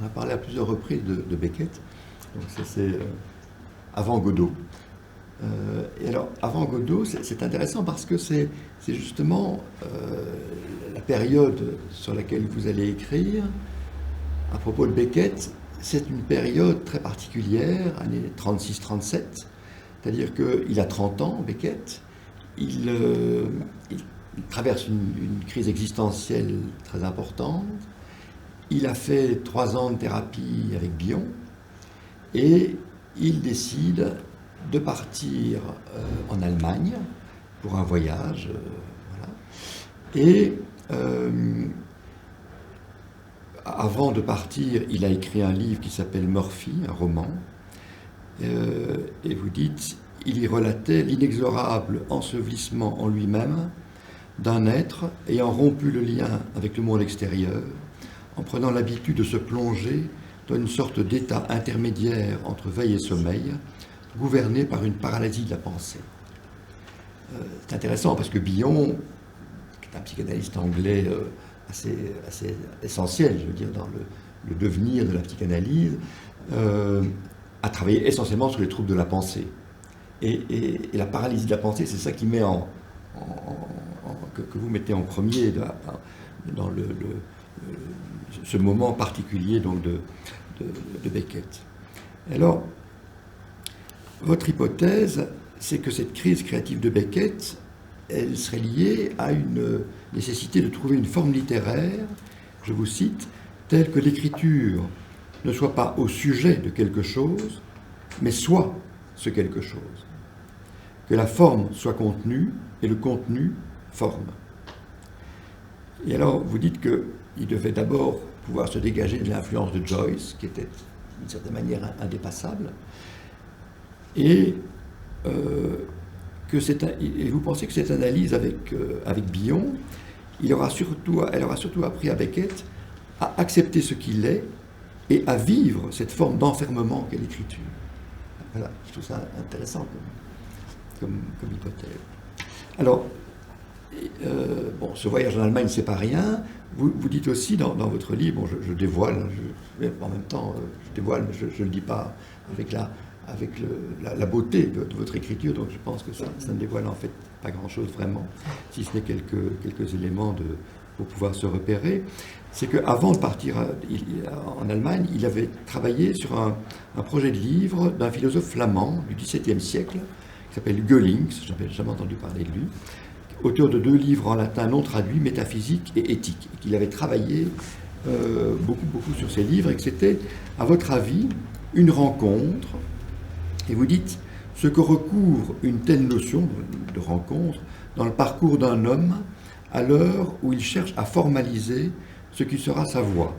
On a parlé à plusieurs reprises de Beckett, donc c'est avant Godot. Et alors, avant Godot, c'est intéressant parce que c'est justement la période sur laquelle vous allez écrire. À propos de Beckett, c'est une période très particulière, années 36-37, c'est-à-dire qu'il a 30 ans, Beckett, il traverse une crise existentielle très importante, il a fait 3 ans de thérapie avec Bion, et il décide de partir en Allemagne pour un voyage. Voilà. Et avant de partir, il a écrit un livre qui s'appelle Murphy, un roman. Et vous dites, il y relatait l'inexorable ensevelissement en lui-même d'un être ayant rompu le lien avec le monde extérieur, en prenant l'habitude de se plonger dans une sorte d'état intermédiaire entre veille et sommeil, gouverné par une paralysie de la pensée. C'est intéressant parce que Bion, qui est un psychanalyste anglais assez essentiel, je veux dire, dans le devenir de la psychanalyse, a travaillé essentiellement sur les troubles de la pensée. Et la paralysie de la pensée, c'est ça qui met que vous mettez en premier dans ce moment particulier donc de Beckett. Alors, votre hypothèse, c'est que cette crise créative de Beckett, elle serait liée à une nécessité de trouver une forme littéraire, je vous cite, telle que l'écriture ne soit pas au sujet de quelque chose, mais soit ce quelque chose. Que la forme soit contenue et le contenu forme. Et alors, vous dites qu'il devait d'abord pouvoir se dégager de l'influence de Joyce, qui était d'une certaine manière indépassable, et et vous pensez que cette analyse avec Bion, elle aura surtout appris à Beckett à accepter ce qu'il est et à vivre cette forme d'enfermement qu'est l'écriture. Voilà, je trouve ça intéressant comme hypothèse. Alors, bon, ce voyage en Allemagne, c'est pas rien. Vous dites aussi dans votre livre, bon, je dévoile, mais en même temps, je dévoile, mais je ne le dis pas avec la beauté de votre écriture, donc je pense que ça ne dévoile en fait pas grand-chose vraiment, si ce n'est quelques éléments pour pouvoir se repérer. C'est qu'avant de partir en Allemagne, il avait travaillé sur un projet de livre d'un philosophe flamand du XVIIe siècle, qui s'appelle Göhlings, je n'avais jamais entendu parler de lui, auteur de 2 livres en latin non traduits, Métaphysique et Éthique, et qu'il avait travaillé beaucoup sur ces livres, et que c'était, à votre avis, une rencontre. Et vous dites, ce que recouvre une telle notion de rencontre dans le parcours d'un homme à l'heure où il cherche à formaliser ce qui sera sa voix.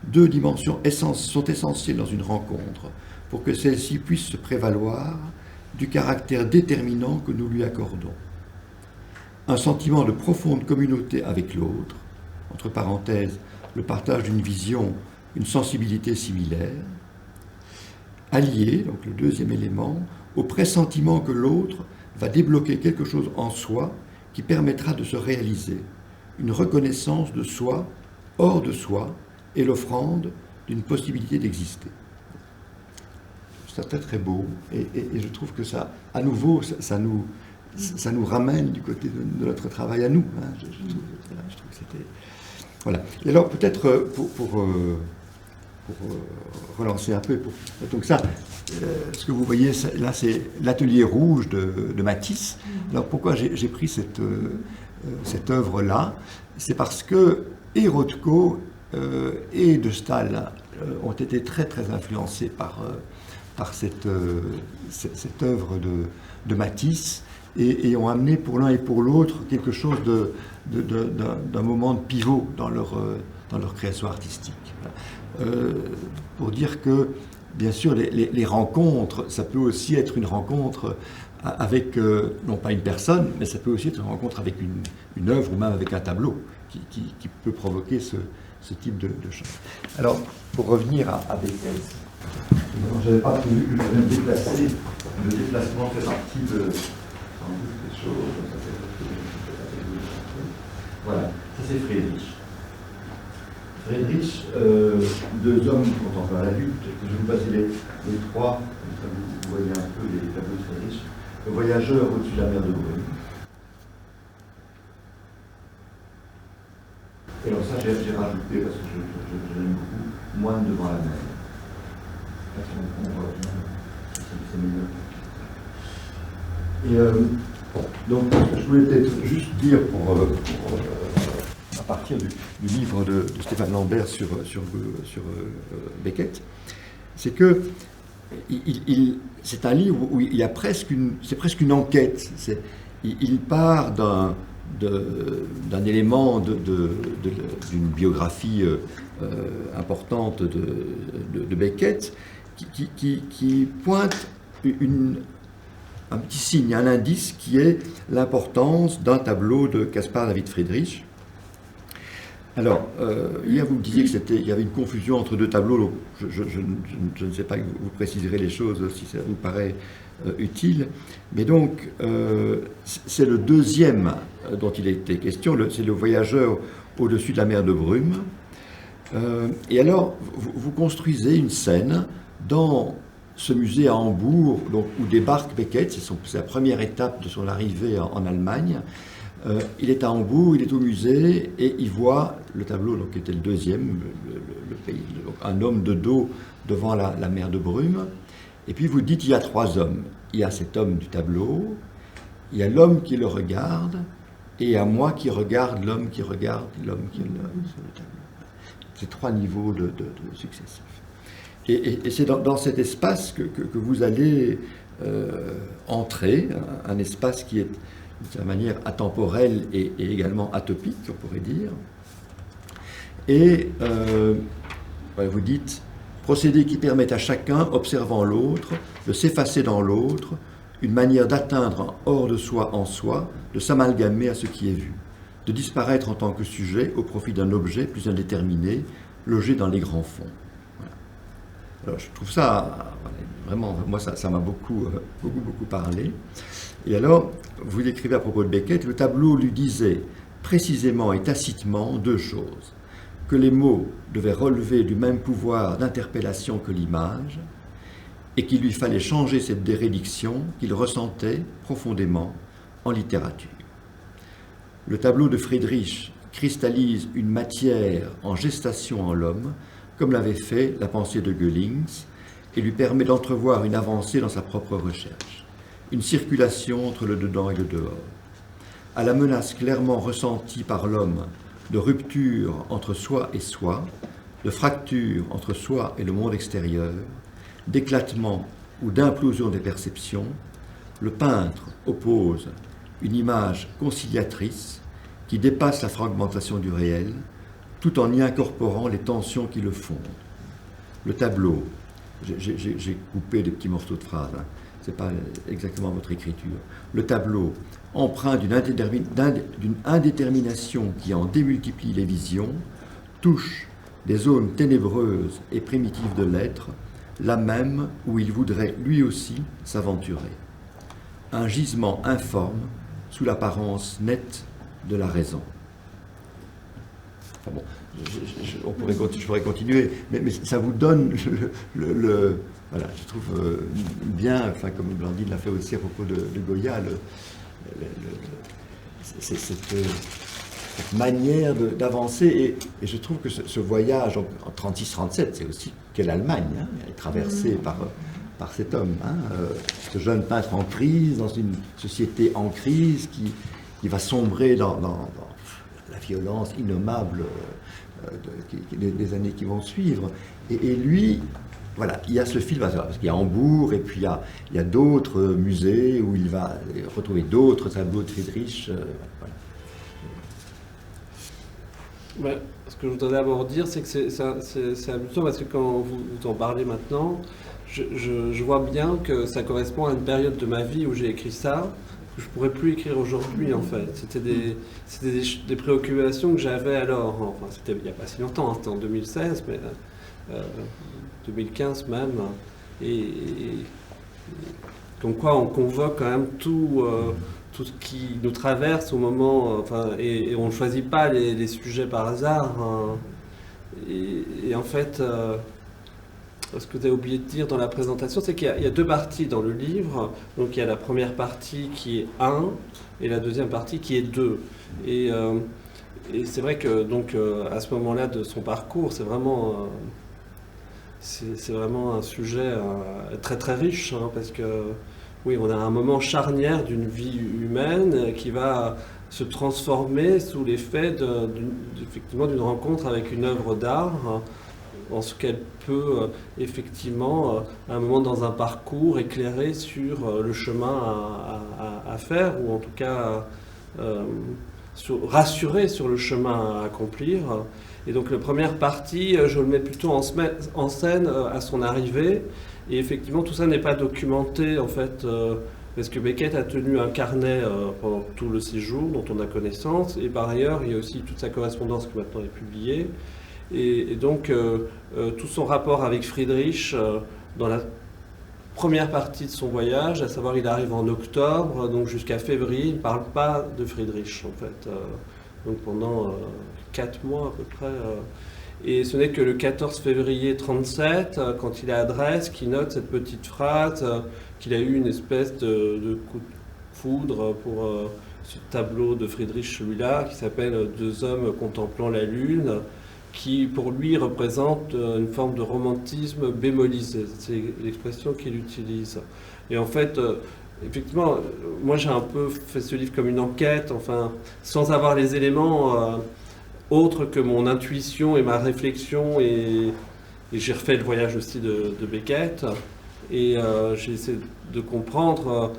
2 dimensions sont essentielles dans une rencontre pour que celle-ci puisse se prévaloir du caractère déterminant que nous lui accordons. Un sentiment de profonde communauté avec l'autre, entre parenthèses, le partage d'une vision, une sensibilité similaire, allié, donc le 2e élément, au pressentiment que l'autre va débloquer quelque chose en soi qui permettra de se réaliser, une reconnaissance de soi, hors de soi, et l'offrande d'une possibilité d'exister. C'est très très beau, et je trouve que ça, à nouveau, ça nous ramène du côté de notre travail à nous. Hein. Je trouve que c'était... Voilà. Et alors peut-être pour relancer un peu, donc ça, ce que vous voyez là, c'est l'atelier rouge de Matisse. Alors pourquoi j'ai pris cette œuvre-là? C'est parce que et Rothko et de Staël ont été très très influencés par cette œuvre de Matisse, et ont amené pour l'un et pour l'autre quelque chose d'un moment de pivot dans leur création artistique. Pour dire que, bien sûr, les rencontres, ça peut aussi être une rencontre avec, non pas une personne, mais ça peut aussi être une rencontre avec une œuvre ou même avec un tableau qui peut provoquer ce type de choses. Alors, pour revenir à Beckett, je n'avais pas prévu que je devais me déplacer. Le déplacement fait partie de des choses. Voilà, ça c'est Friedrich. Friedrich, 2 hommes contemporains à la lutte. Je vais vous passer les 3, comme ça vous voyez un peu les tableaux de Friedrich. Le voyageur au-dessus de la mer de Brume. Et alors ça, j'ai rajouté parce que je l'aime beaucoup, Moine devant la mer. C'est mieux. Et donc, je voulais peut-être juste dire, à partir du livre de Stéphane Lambert sur Beckett, c'est que c'est un livre où il y a c'est presque une enquête. Il part d'un élément d'une biographie importante de Beckett qui pointe un petit signe, un indice qui est l'importance d'un tableau de Caspar David Friedrich. Alors, hier vous me disiez qu'il y avait une confusion entre 2 tableaux, donc je ne sais pas, vous préciserez les choses si ça vous paraît utile, mais donc c'est le 2e dont il était question, c'est le voyageur au-dessus de la mer de Brume. Et alors, vous construisez une scène dans ce musée à Hambourg, donc, où débarque Beckett, c'est la première étape de son arrivée en Allemagne. Il est à Hambourg, il est au musée, et il voit le tableau, donc, qui était le 2e, le pays, donc, un homme de dos devant la mer de Brume. Et puis vous dites, il y a 3 hommes. il y a cet homme du tableau, il y a l'homme qui le regarde, et il y a moi qui regarde l'homme qui regarde l'homme qui est là sur le tableau. C'est 3 niveaux de successifs. Et c'est dans cet espace que vous allez entrer, un espace qui est d'une certaine manière atemporel et également atopique, on pourrait dire. Et vous dites, procédé qui permet à chacun, observant l'autre, de s'effacer dans l'autre, une manière d'atteindre hors de soi en soi, de s'amalgamer à ce qui est vu, de disparaître en tant que sujet au profit d'un objet plus indéterminé, logé dans les grands fonds. Voilà. Alors je trouve ça, vraiment, moi ça m'a beaucoup parlé. Et alors, vous écrivez à propos de Beckett, le tableau lui disait précisément et tacitement 2 choses. Que les mots devaient relever du même pouvoir d'interpellation que l'image, et qu'il lui fallait changer cette dérédiction qu'il ressentait profondément en littérature. Le tableau de Friedrich cristallise une matière en gestation en l'homme, comme l'avait fait la pensée de Göhlings, et lui permet d'entrevoir une avancée dans sa propre recherche, une circulation entre le dedans et le dehors. À la menace clairement ressentie par l'homme de rupture entre soi et soi, de fracture entre soi et le monde extérieur, d'éclatement ou d'implosion des perceptions, le peintre oppose une image conciliatrice qui dépasse la fragmentation du réel, tout en y incorporant les tensions qui le fondent. Le tableau, j'ai coupé des petits morceaux de phrases, hein, ce n'est pas exactement votre écriture. Le tableau, empreint d'une indétermination qui en démultiplie les visions, touche des zones ténébreuses et primitives de l'être, là même où il voudrait lui aussi s'aventurer. Un gisement informe sous l'apparence nette de la raison. Enfin bon, je pourrais continuer, mais ça vous donne voilà, je trouve bien, enfin comme Blandine l'a fait aussi à propos de Goya, cette manière d'avancer, et je trouve que ce voyage en 36-37, c'est aussi quelle Allemagne, hein, elle est traversée par cet homme, hein, ce jeune peintre en crise, dans une société en crise qui va sombrer dans la violence innommable des années qui vont suivre. Et lui, voilà, il y a ce film, parce qu'il y a Hambourg, et puis il y a d'autres musées où il va retrouver d'autres tableaux de Friedrich. Voilà. Ce que je voudrais d'abord dire, c'est que c'est amusant, parce que quand vous en parlez maintenant, je vois bien que ça correspond à une période de ma vie où j'ai écrit ça, que je ne pourrais plus écrire aujourd'hui, en fait. C'était des préoccupations que j'avais alors. Enfin, c'était il n'y a pas si longtemps, hein, c'était en 2016, mais 2015 même. Et comme quoi on convoque quand même tout ce qui nous traverse au moment, et on ne choisit pas les sujets par hasard. Hein. Et en fait, ce que vous avez oublié de dire dans la présentation, c'est qu'il y a 2 parties dans le livre. Donc il y a la première partie qui est 1 et la deuxième partie qui est 2. Et c'est vrai que donc à ce moment-là de son parcours, c'est vraiment un sujet très très riche, hein, parce que oui, on a un moment charnière d'une vie humaine qui va se transformer sous l'effet effectivement d'une rencontre avec une œuvre d'art, en ce qu'elle peut effectivement, à un moment dans un parcours, éclairer sur le chemin à faire, ou en tout cas rassurer sur le chemin à accomplir. Et donc la première partie, je le mets plutôt en scène à son arrivée. Et effectivement, tout ça n'est pas documenté, en fait, parce que Beckett a tenu un carnet pendant tout le séjour dont on a connaissance. Et par ailleurs, il y a aussi toute sa correspondance qui maintenant est publiée. Et donc, tout son rapport avec Friedrich, dans la première partie de son voyage, à savoir il arrive en octobre, donc jusqu'à février, il ne parle pas de Friedrich, en fait. Donc pendant 4 mois à peu près. Et ce n'est que le 14 février 1937, quand il est à Dresde, qu'il note cette petite phrase, qu'il a eu une espèce de coup de foudre pour ce tableau de Friedrich, celui-là, qui s'appelle « 2 hommes contemplant la lune », qui pour lui représente une forme de romantisme bémolisé. C'est l'expression qu'il utilise. Et en fait, effectivement, moi j'ai un peu fait ce livre comme une enquête, enfin, sans avoir les éléments autres que mon intuition et ma réflexion. Et j'ai refait le voyage aussi de Beckett. Et j'ai essayé de comprendre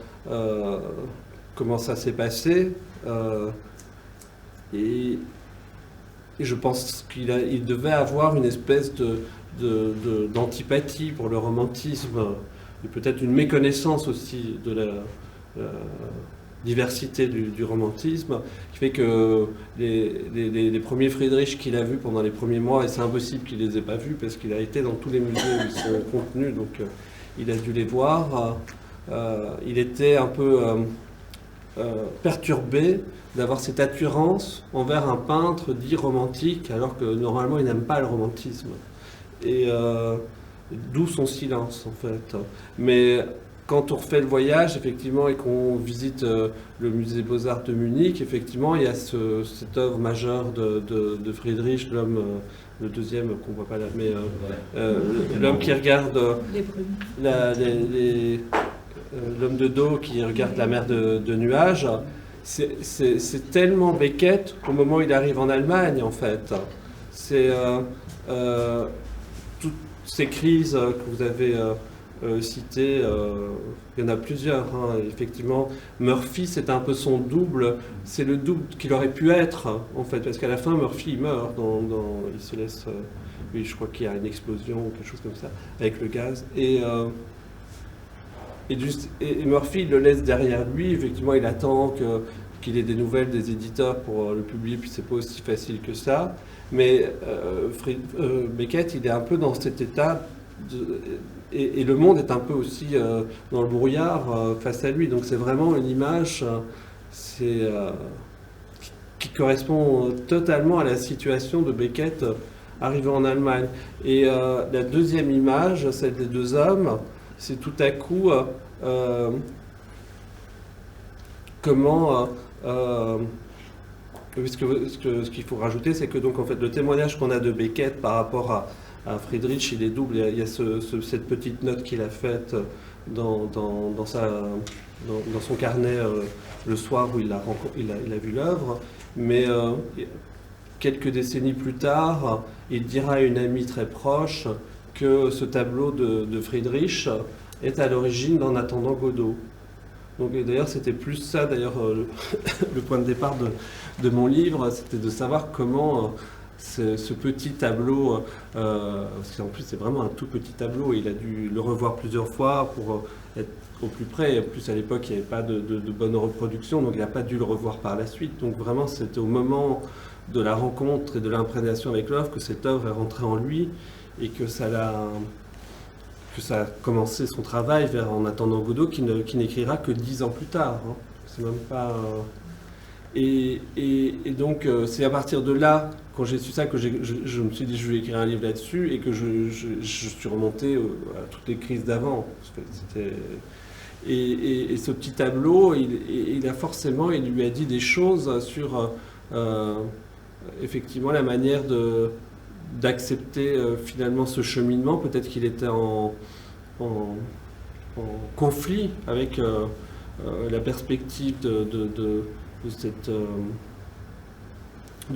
comment ça s'est passé. Et je pense qu'il devait avoir une espèce d'antipathie pour le romantisme, et peut-être une méconnaissance aussi de la diversité du romantisme, qui fait que les premiers Friedrich qu'il a vus pendant les premiers mois, et c'est impossible qu'il les ait pas vus parce qu'il a été dans tous les musées où ils sont contenus, donc il a dû les voir. Il était un peu perturbé d'avoir cette attirance envers un peintre dit romantique, alors que normalement il n'aime pas le romantisme. Et d'où son silence en fait. Mais quand on refait le voyage, effectivement, et qu'on visite le musée Beaux-Arts de Munich, effectivement, il y a cette œuvre majeure de Friedrich, l'homme, le deuxième qu'on voit pas là, mais l'homme qui regarde l'homme de dos qui regarde la mer de nuages. C'est tellement Beckett au moment où il arrive en Allemagne, en fait. C'est toutes ces crises que vous avez citées, il y en a plusieurs. Hein. Effectivement, Murphy, c'est un peu son double. C'est le double qu'il aurait pu être, en fait, parce qu'à la fin, Murphy il meurt. Il se laisse. Oui, je crois qu'il y a une explosion ou quelque chose comme ça, avec le gaz. Et Murphy il le laisse derrière lui. Effectivement, il attend qu'il ait des nouvelles des éditeurs pour le publier, puis c'est pas aussi facile que ça. Mais Beckett, il est un peu dans cet état, et le monde est un peu aussi dans le brouillard face à lui. Donc c'est vraiment une image qui correspond totalement à la situation de Beckett arrivé en Allemagne. Et la deuxième image, celle des deux hommes, c'est tout à coup comment ce qu'il faut rajouter, c'est que donc en fait le témoignage qu'on a de Beckett par rapport à Friedrich, il est double. Il y a cette petite note qu'il a faite dans son carnet le soir où il a vu l'œuvre, mais quelques décennies plus tard, il dira à une amie très proche que ce tableau de Friedrich est à l'origine d'En attendant Godot. Donc, et d'ailleurs, c'était plus ça, le point de départ de mon livre, c'était de savoir comment ce petit tableau, parce qu'en plus c'est vraiment un tout petit tableau, il a dû le revoir plusieurs fois pour être au plus près. Et en plus, à l'époque, il n'y avait pas de bonne reproduction, donc il n'a pas dû le revoir par la suite. Donc vraiment, c'était au moment de la rencontre et de l'imprégnation avec l'œuvre que cette œuvre est rentrée en lui et que ça a commencé son travail vers En attendant Godot, qui n'écrira que 10 ans plus tard. Hein. C'est même pas... Et donc, c'est à partir de là, quand j'ai su ça, que je me suis dit je vais écrire un livre là-dessus, et que je suis remonté à toutes les crises d'avant. Et ce petit tableau, il lui a dit des choses sur effectivement la manière d'accepter finalement ce cheminement. Peut-être qu'il était en conflit avec la perspective de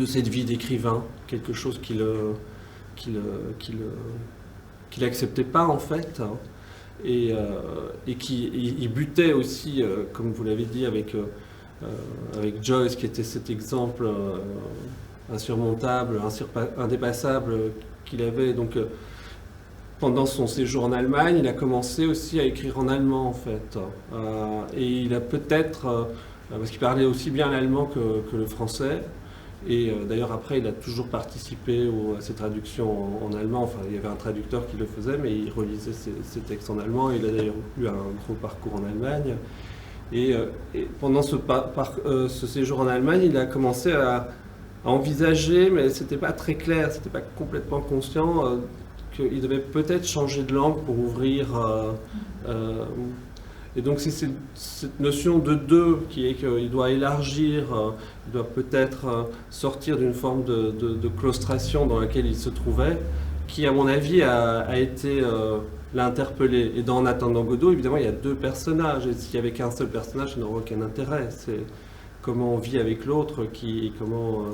cette vie d'écrivain, quelque chose qu'il n'acceptait pas en fait, hein, et qui butait aussi, comme vous l'avez dit, avec Joyce, qui était cet exemple insurmontable, indépassable qu'il avait. Donc, pendant son séjour en Allemagne, il a commencé aussi à écrire en allemand en fait, et il a peut-être parce qu'il parlait aussi bien l'allemand que le français. Et d'ailleurs, après, il a toujours participé à ces traductions en allemand. Enfin, il y avait un traducteur qui le faisait, mais il relisait ses textes en allemand. Il a d'ailleurs eu un gros parcours en Allemagne. Et pendant ce séjour en Allemagne, il a commencé à envisager, mais c'était pas très clair, c'était pas complètement conscient, qu'il devait peut-être changer de langue pour ouvrir... Et donc c'est cette notion de deux qui est qu'il doit élargir, il doit peut-être sortir d'une forme de claustration dans laquelle il se trouvait, qui à mon avis a été l'a interpellé. Et dans En attendant Godot, évidemment, il y a deux personnages. Et s'il n'y avait qu'un seul personnage, ça n'aurait aucun intérêt. C'est comment on vit avec l'autre, comment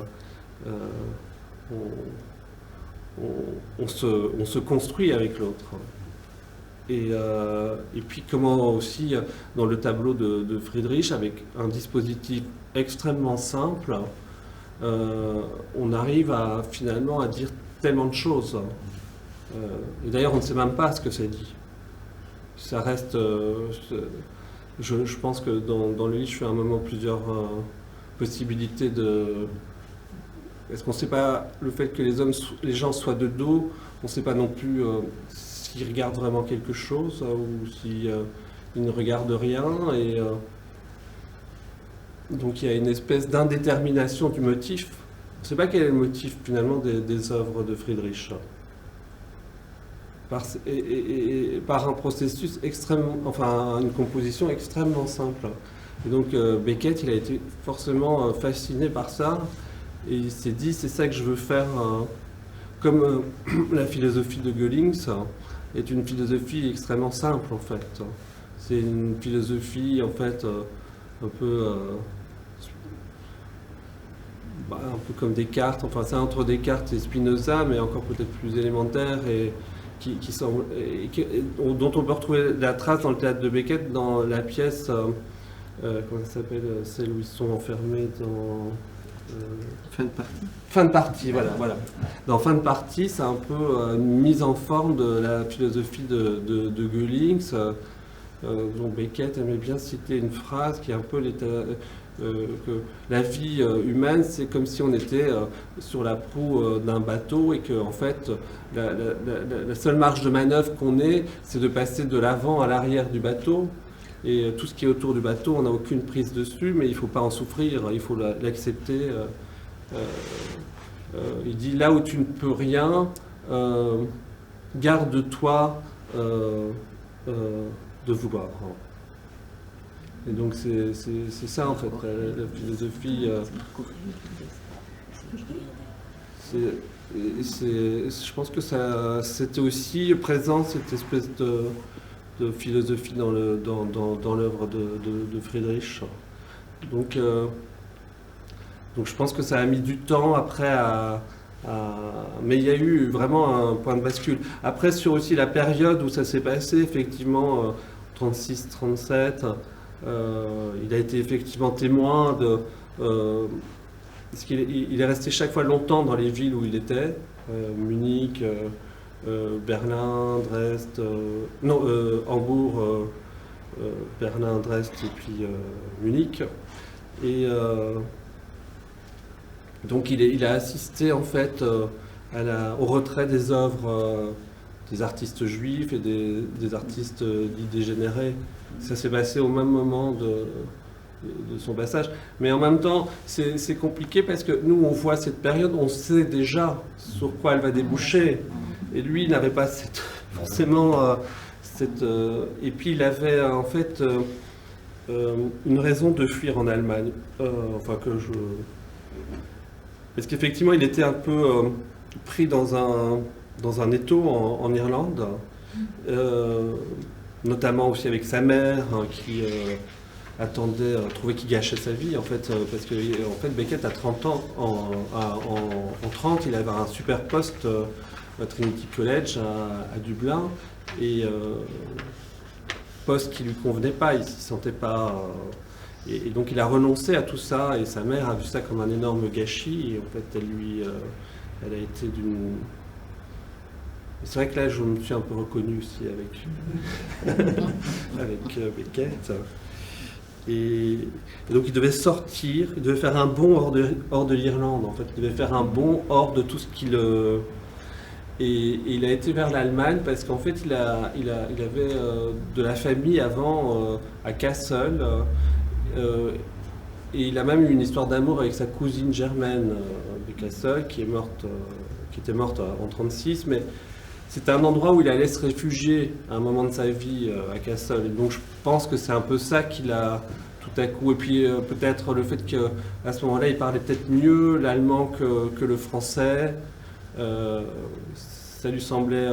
on se construit avec l'autre. Et puis comment aussi, dans le tableau de Friedrich, avec un dispositif extrêmement simple, on arrive finalement à dire tellement de choses. Et d'ailleurs, on ne sait même pas ce que ça dit. Ça reste... je pense que dans le livre, je fais un moment plusieurs possibilités de... Est-ce qu'on ne sait pas le fait que les gens soient de dos, on ne sait pas non plus s'ils regardent vraiment quelque chose ou s'ils ne regardent rien. Et donc il y a une espèce d'indétermination du motif. On ne sait pas quel est le motif finalement des œuvres de Friedrich. Par un processus extrêmement, enfin une composition extrêmement simple. Et donc Beckett, il a été forcément fasciné par ça. Et il s'est dit, c'est ça que je veux faire, comme la philosophie de Göhlings est une philosophie extrêmement simple en fait. C'est une philosophie en fait un peu comme Descartes, enfin c'est entre Descartes et Spinoza, mais encore peut-être plus élémentaire et dont on peut retrouver la trace dans le théâtre de Beckett, dans la pièce, comment ça s'appelle, celle où ils sont enfermés dans... Fin de partie. Fin de partie, voilà. Dans Fin de partie, c'est un peu une mise en forme de la philosophie de Göhlings, dont Beckett aimait bien citer une phrase qui est un peu que la vie humaine, c'est comme si on était sur la proue d'un bateau et que en fait, la seule marge de manœuvre qu'on ait, c'est de passer de l'avant à l'arrière du bateau. Et tout ce qui est autour du bateau, on n'a aucune prise dessus, mais il ne faut pas en souffrir, il faut l'accepter. Il dit, là où tu ne peux rien, garde-toi de vouloir. Et donc c'est ça en fait, la philosophie. Je pense que c'était aussi présent, cette espèce de philosophie dans l'œuvre de Friedrich. Donc je pense que ça a mis du temps après mais il y a eu vraiment un point de bascule. Après, sur aussi la période où ça s'est passé, effectivement, 36-37, il a été effectivement témoin de... parce qu'il est resté chaque fois longtemps dans les villes où il était, Munich, Berlin, Dresde, Hambourg, Berlin, Dresde et puis Munich. Et donc il a assisté en fait au retrait des œuvres des artistes juifs et des artistes dits dégénérés. Ça s'est passé au même moment de son passage. Mais en même temps, c'est compliqué parce que nous, on voit cette période, on sait déjà sur quoi elle va déboucher. Et lui, il n'avait pas forcément cette... et puis, il avait en fait une raison de fuir en Allemagne. Parce qu'effectivement, il était un peu pris dans un étau en Irlande, notamment aussi avec sa mère, qui trouvait qu'il gâchait sa vie, en fait, parce que en fait, Beckett, à 30 ans, en 30, il avait un super poste à Trinity College à Dublin, et poste qui lui convenait pas, il s'y sentait pas... Et donc il a renoncé à tout ça, et sa mère a vu ça comme un énorme gâchis, et en fait elle a été d'une... C'est vrai que là je me suis un peu reconnu aussi avec Beckett. Et donc il devait sortir, il devait faire un bond hors de l'Irlande, en fait, il devait faire un bond hors de tout ce qu'il... Et il a été vers l'Allemagne parce qu'en fait il avait de la famille avant à Kassel. Et il a même eu une histoire d'amour avec sa cousine germaine de Kassel qui était morte en 1936, mais c'était un endroit où il allait se réfugier à un moment de sa vie à Kassel. Et donc je pense que c'est un peu ça qu'il a tout à coup. Et puis peut-être le fait qu'à ce moment-là il parlait peut-être mieux l'allemand que le français. ça lui semblait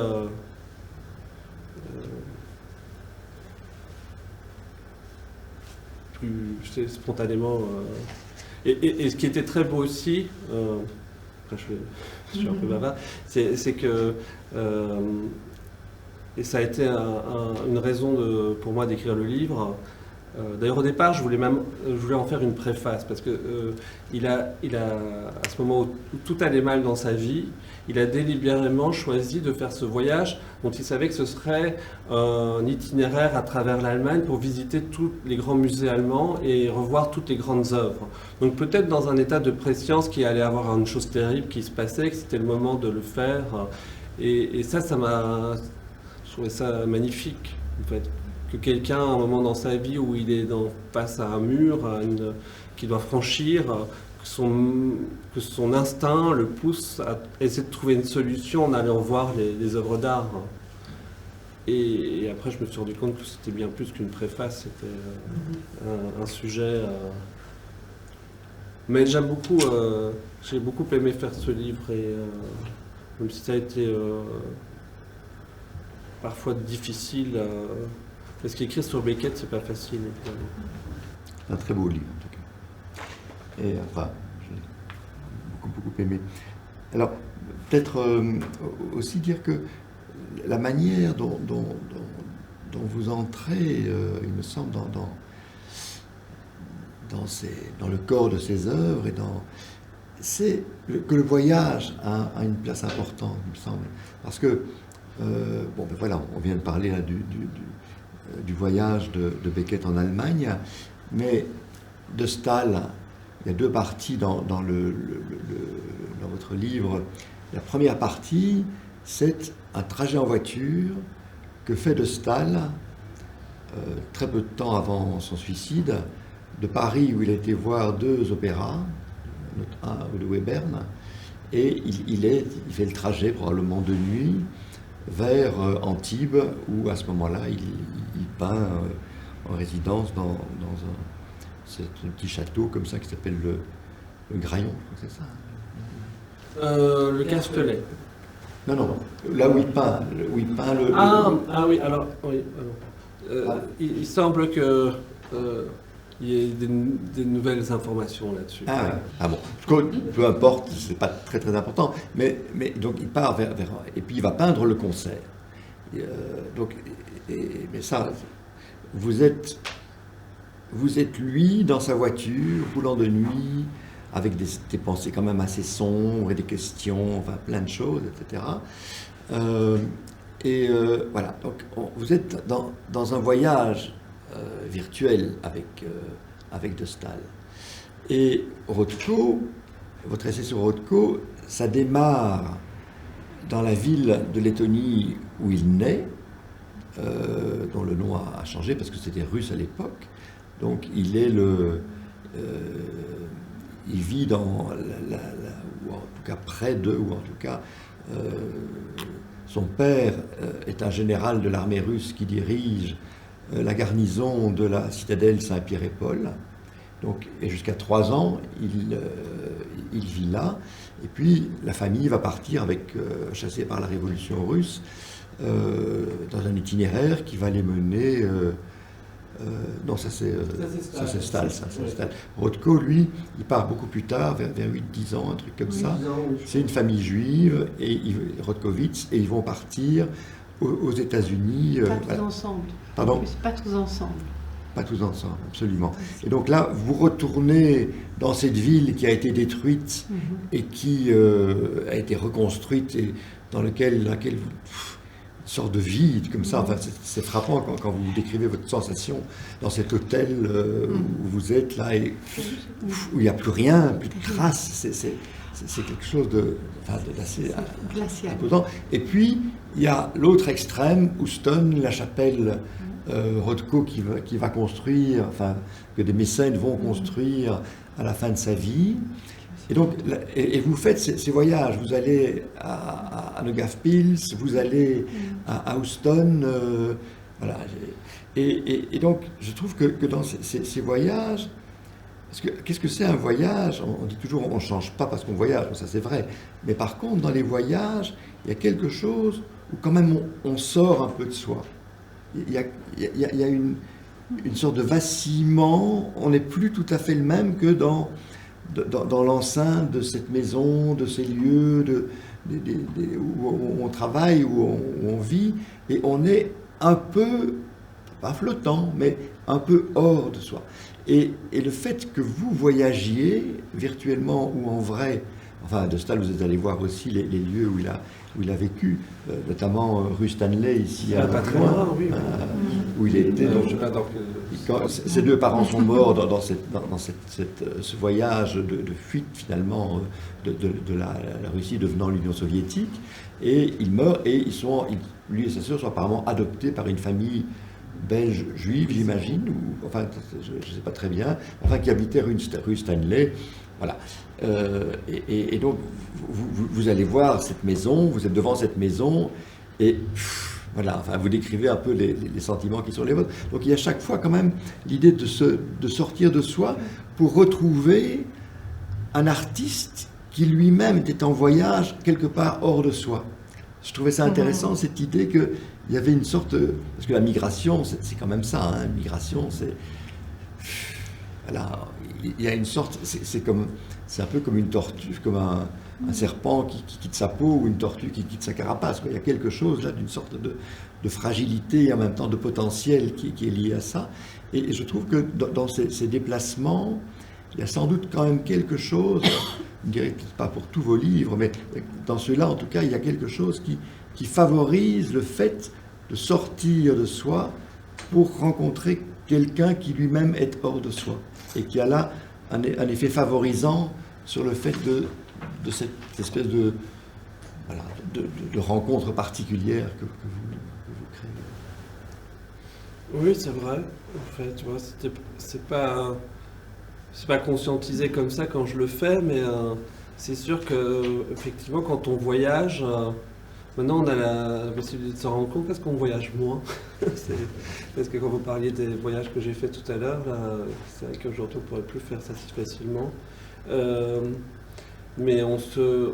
plus spontanément. Et ce qui était très beau aussi, après je suis un peu bavard, c'est que, et ça a été une raison pour moi d'écrire le livre. D'ailleurs, au départ, je voulais en faire une préface, parce que il a, à ce moment où tout allait mal dans sa vie, il a délibérément choisi de faire ce voyage dont il savait que ce serait un itinéraire à travers l'Allemagne pour visiter tous les grands musées allemands et revoir toutes les grandes œuvres. Donc peut-être dans un état de prescience qu'il allait avoir une chose terrible qui se passait, que c'était le moment de le faire. Et ça m'a... Je trouvais ça magnifique, en fait. Que quelqu'un, à un moment dans sa vie où il est face à un mur qu'il doit franchir, que son instinct le pousse à essayer de trouver une solution en allant voir les œuvres d'art. Et après, je me suis rendu compte que c'était bien plus qu'une préface, c'était un sujet. Mais j'ai beaucoup aimé faire ce livre, et même si ça a été parfois difficile. Parce qu'écrire sur Beckett, c'est pas facile. C'est un très beau livre, en tout cas. Et enfin, j'ai beaucoup aimé. Alors, peut-être aussi dire que la manière dont vous entrez, il me semble, dans le corps de ces œuvres, c'est que le voyage a une place importante, il me semble. Parce que, bon, ben voilà, on vient de parler là, du voyage de Beckett en Allemagne, mais de Stahl, il y a deux parties dans votre livre. La première partie, c'est un trajet en voiture que fait de Stahl, très peu de temps avant son suicide, de Paris où il a été voir deux opéras, un de Webern, et il fait le trajet probablement de nuit vers Antibes, où à ce moment-là il peint en résidence dans un petit château comme ça qui s'appelle le Graillon, je crois que c'est ça. Le Castelet. Non, là où il peint le... Ah oui, alors, oui. Il semble que il y ait des nouvelles informations là-dessus. Ah bon, peu importe, c'est pas très très important, mais donc il part vers et puis il va peindre le concert. Mais ça, vous êtes lui dans sa voiture, roulant de nuit, avec des pensées quand même assez sombres et des questions, enfin plein de choses, etc. Voilà, donc vous êtes dans un voyage virtuel avec de Stahl. Et Rothko, votre essai sur Rothko, ça démarre dans la ville de Lettonie où il naît, dont le nom a changé parce que c'était russe à l'époque. Donc il vit dans ou en tout cas près de, ou en tout cas son père est un général de l'armée russe qui dirige la garnison de la citadelle Saint-Pierre-et-Paul. Donc, et jusqu'à 3 ans, il vit là. Et puis, la famille va partir chassée par la révolution russe, dans un itinéraire qui va les mener... non, ça c'est Stahl. Rothko, lui, il part beaucoup plus tard, vers 8-10 ans, un truc comme ça. C'est une famille juive, et Rothkowitz, et ils vont partir aux États-Unis. Pas tous ensemble. Pardon ? Pas tous ensemble. Pas tous ensemble, absolument. Et donc là, vous retournez dans cette ville qui a été détruite et qui a été reconstruite, et dans laquelle une sorte de vide comme ça. Enfin, c'est frappant quand vous décrivez votre sensation dans cet hôtel où vous êtes là et où il n'y a plus rien, plus de traces. C'est quelque chose d'assez imposant. Et puis, il y a l'autre extrême, Houston, la chapelle Rothko qui va construire, enfin, que des mécènes vont construire à la fin de sa vie. Et donc, et vous faites ces voyages, vous allez à Neugaff-Pils, vous allez à Houston, voilà. Et donc, je trouve que dans ces voyages, Parce que qu'est-ce que c'est un voyage? On dit toujours on ne change pas parce qu'on voyage, ça c'est vrai. Mais par contre, dans les voyages, il y a quelque chose où quand même on sort un peu de soi. Il y a une sorte de vacillement, on n'est plus tout à fait le même que dans l'enceinte de cette maison, de ces lieux où on travaille, où on vit, et on est un peu, pas flottant, mais un peu hors de soi. Et le fait que vous voyagiez virtuellement ou en vrai, enfin de Staël, vous êtes allé voir aussi les lieux où il a vécu, notamment rue Stanley ici à pas très loin, oui. Où il était. Je sais pas dans quel- Ses deux parents sont morts dans ce voyage de fuite finalement de la Russie devenant l'Union soviétique, et il meurt et lui et sa sœur sont apparemment adoptés par une famille belge juive, j'imagine, ou enfin je ne sais pas très bien, enfin qui habitait rue Stanley. Voilà. Et donc, vous allez voir cette maison, vous êtes devant cette maison, et voilà, enfin, vous décrivez un peu les sentiments qui sont les vôtres. Donc, il y a chaque fois quand même l'idée de sortir de soi pour retrouver un artiste qui lui-même était en voyage quelque part hors de soi. Je trouvais ça intéressant, cette idée qu'il y avait une sorte... Parce que la migration, c'est quand même ça, hein, une migration, c'est... Voilà, il y a une sorte, c'est un peu comme une tortue, comme un serpent qui quitte sa peau ou une tortue qui quitte sa carapace, quoi. Il y a quelque chose là d'une sorte de fragilité et en même temps de potentiel qui est lié à ça. Et je trouve que dans ces déplacements, il y a sans doute quand même quelque chose, je ne dirais peut-être pas pour tous vos livres, mais dans ceux-là en tout cas, il y a quelque chose qui favorise le fait de sortir de soi pour rencontrer quelqu'un qui lui-même est hors de soi, et qui a là un effet favorisant sur le fait de cette espèce de rencontre particulière que vous créez. Oui, c'est vrai. En fait, tu vois, c'est pas conscientisé comme ça quand je le fais, mais c'est sûr que effectivement, quand on voyage, maintenant on a la possibilité de se rendre compte parce qu'on voyage moins. Parce que quand vous parliez des voyages que j'ai fait tout à l'heure, c'est vrai qu'aujourd'hui on ne pourrait plus faire ça si facilement. Mais on se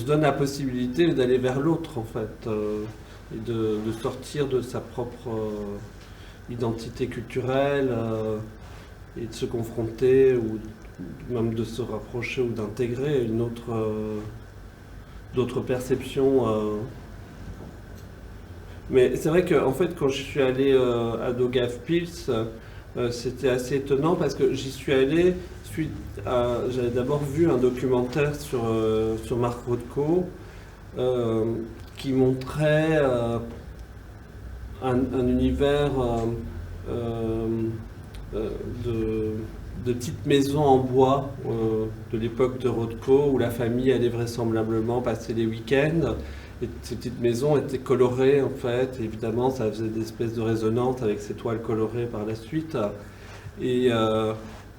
donne la possibilité d'aller vers l'autre en fait, et de sortir de sa propre identité culturelle, et de se confronter ou même de se rapprocher ou d'intégrer d'autres perceptions. Mais c'est vrai qu'en fait, quand je suis allé à Daugavpils, c'était assez étonnant parce que j'y suis allé j'avais d'abord vu un documentaire sur Mark Rothko qui montrait un univers de petites maisons en bois de l'époque de Rothko où la famille allait vraisemblablement passer les week-ends. Et ces petites maisons étaient colorées en fait, et évidemment ça faisait des espèces de résonances avec ces toiles colorées par la suite. Et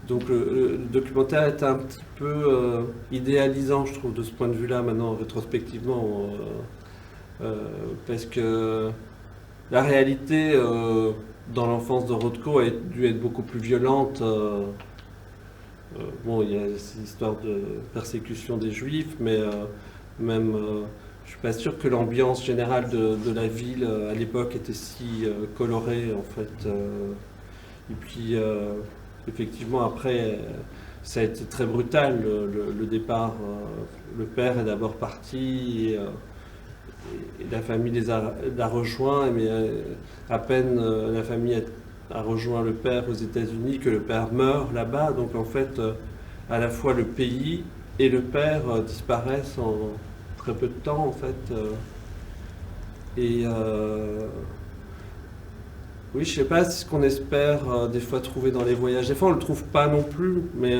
donc le documentaire était un petit peu idéalisant, je trouve, de ce point de vue-là, maintenant rétrospectivement, parce que la réalité dans l'enfance de Rothko a dû être beaucoup plus violente. Bon, il y a ces histoires de persécution des Juifs, mais même... je suis pas sûr que l'ambiance générale de la ville à l'époque était si colorée en fait. Et puis effectivement après ça a été très brutal le départ. Le père est d'abord parti et la famille l'a rejoint, mais à peine la famille a rejoint le père aux États-Unis que le père meurt là-bas. Donc en fait à la fois le pays et le père disparaissent en très peu de temps en fait. Oui, je sais pas, c'est ce qu'on espère des fois trouver dans les voyages. Des fois on le trouve pas non plus, mais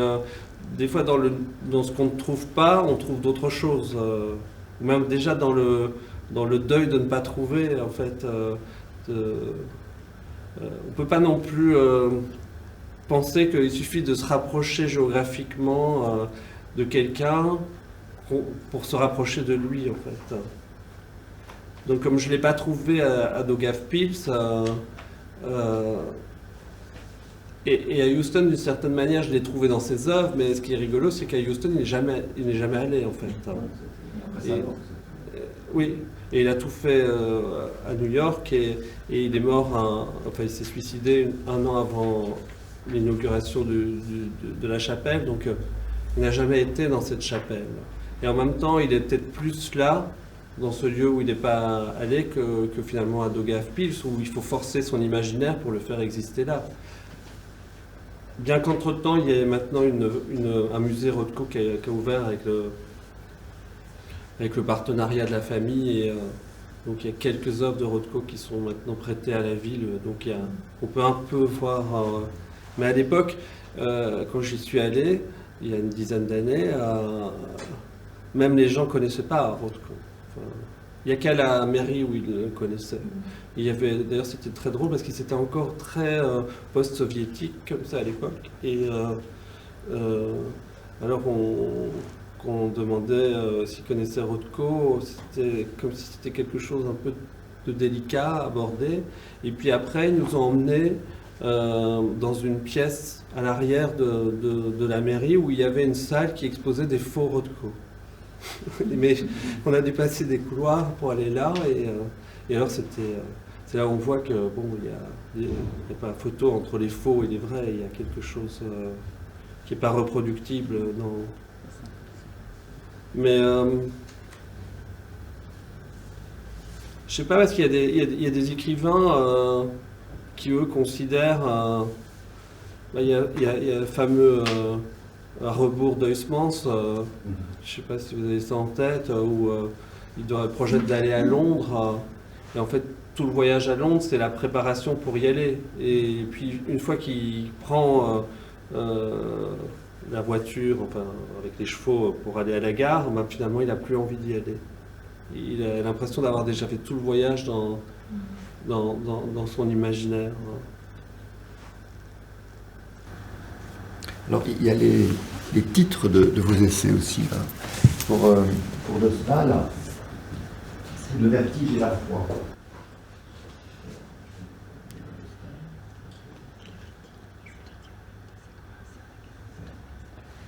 des fois dans ce qu'on ne trouve pas, on trouve d'autres choses. Même déjà dans le deuil de ne pas trouver en fait. On peut pas non plus penser qu'il suffit de se rapprocher géographiquement de quelqu'un pour se rapprocher de lui en fait. Donc comme je ne l'ai pas trouvé à Daugavpils, Et à Houston, d'une certaine manière, je l'ai trouvé dans ses œuvres, mais ce qui est rigolo, c'est qu'à Houston, il n'est jamais allé, en fait. Oui, et il a tout fait à New York, et il est mort, enfin, il s'est suicidé un an avant l'inauguration de la chapelle, donc il n'a jamais été dans cette chapelle. Et en même temps, il est peut-être plus là, dans ce lieu où il n'est pas allé, que finalement à Daugavpils, où il faut forcer son imaginaire pour le faire exister là. Bien qu'entre-temps, il y ait maintenant un musée Rothko qui a ouvert avec le partenariat de la famille. Et, donc il y a quelques œuvres de Rothko qui sont maintenant prêtées à la ville. Donc on peut un peu voir... mais à l'époque, quand j'y suis allé, il y a une dizaine d'années, même les gens ne connaissaient pas Rothko. Enfin, il n'y a qu'à la mairie où ils le connaissaient. D'ailleurs, c'était très drôle parce qu'il était encore très post-soviétique comme ça à l'époque. Et alors qu'on demandait s'il connaissait Rothko, c'était comme si c'était quelque chose un peu de délicat à aborder. Et puis après, ils nous ont emmenés dans une pièce à l'arrière de la mairie où il y avait une salle qui exposait des faux Rothko. Mais on a dû passer des couloirs pour aller là, et alors c'est là où on voit que bon, il n'y a pas photo entre les faux et les vrais, il y a quelque chose qui n'est pas reproductible dans... Mais je sais pas, parce qu'il y a des écrivains qui eux considèrent il y a le fameux à rebours d'Huysmans, je ne sais pas si vous avez ça en tête, où il projette d'aller à Londres, et en fait tout le voyage à Londres c'est la préparation pour y aller, et puis une fois qu'il prend la voiture, enfin avec les chevaux pour aller à la gare, ben, finalement il n'a plus envie d'y aller. Il a l'impression d'avoir déjà fait tout le voyage dans son imaginaire. Alors, il y a les titres de vos essais aussi. Là. Pour De Staël, c'est Le vertige et la foi.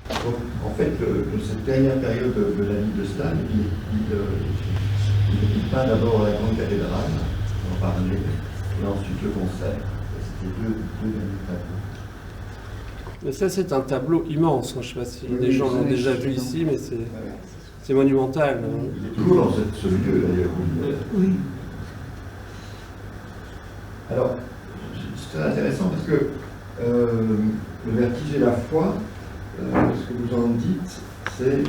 Donc, en fait, cette dernière période de la vie de Staël, il peint d'abord la grande cathédrale, on en parlait, et ensuite le concert. C'était deux derniers tableaux. Mais ça, c'est un tableau immense. Je ne sais pas si des gens l'ont déjà vu ici, mais c'est monumental. Il est toujours dans ce lieu, d'ailleurs. Oui. Alors, c'est très intéressant parce que le vertige et la foi, ce que vous en dites, c'est...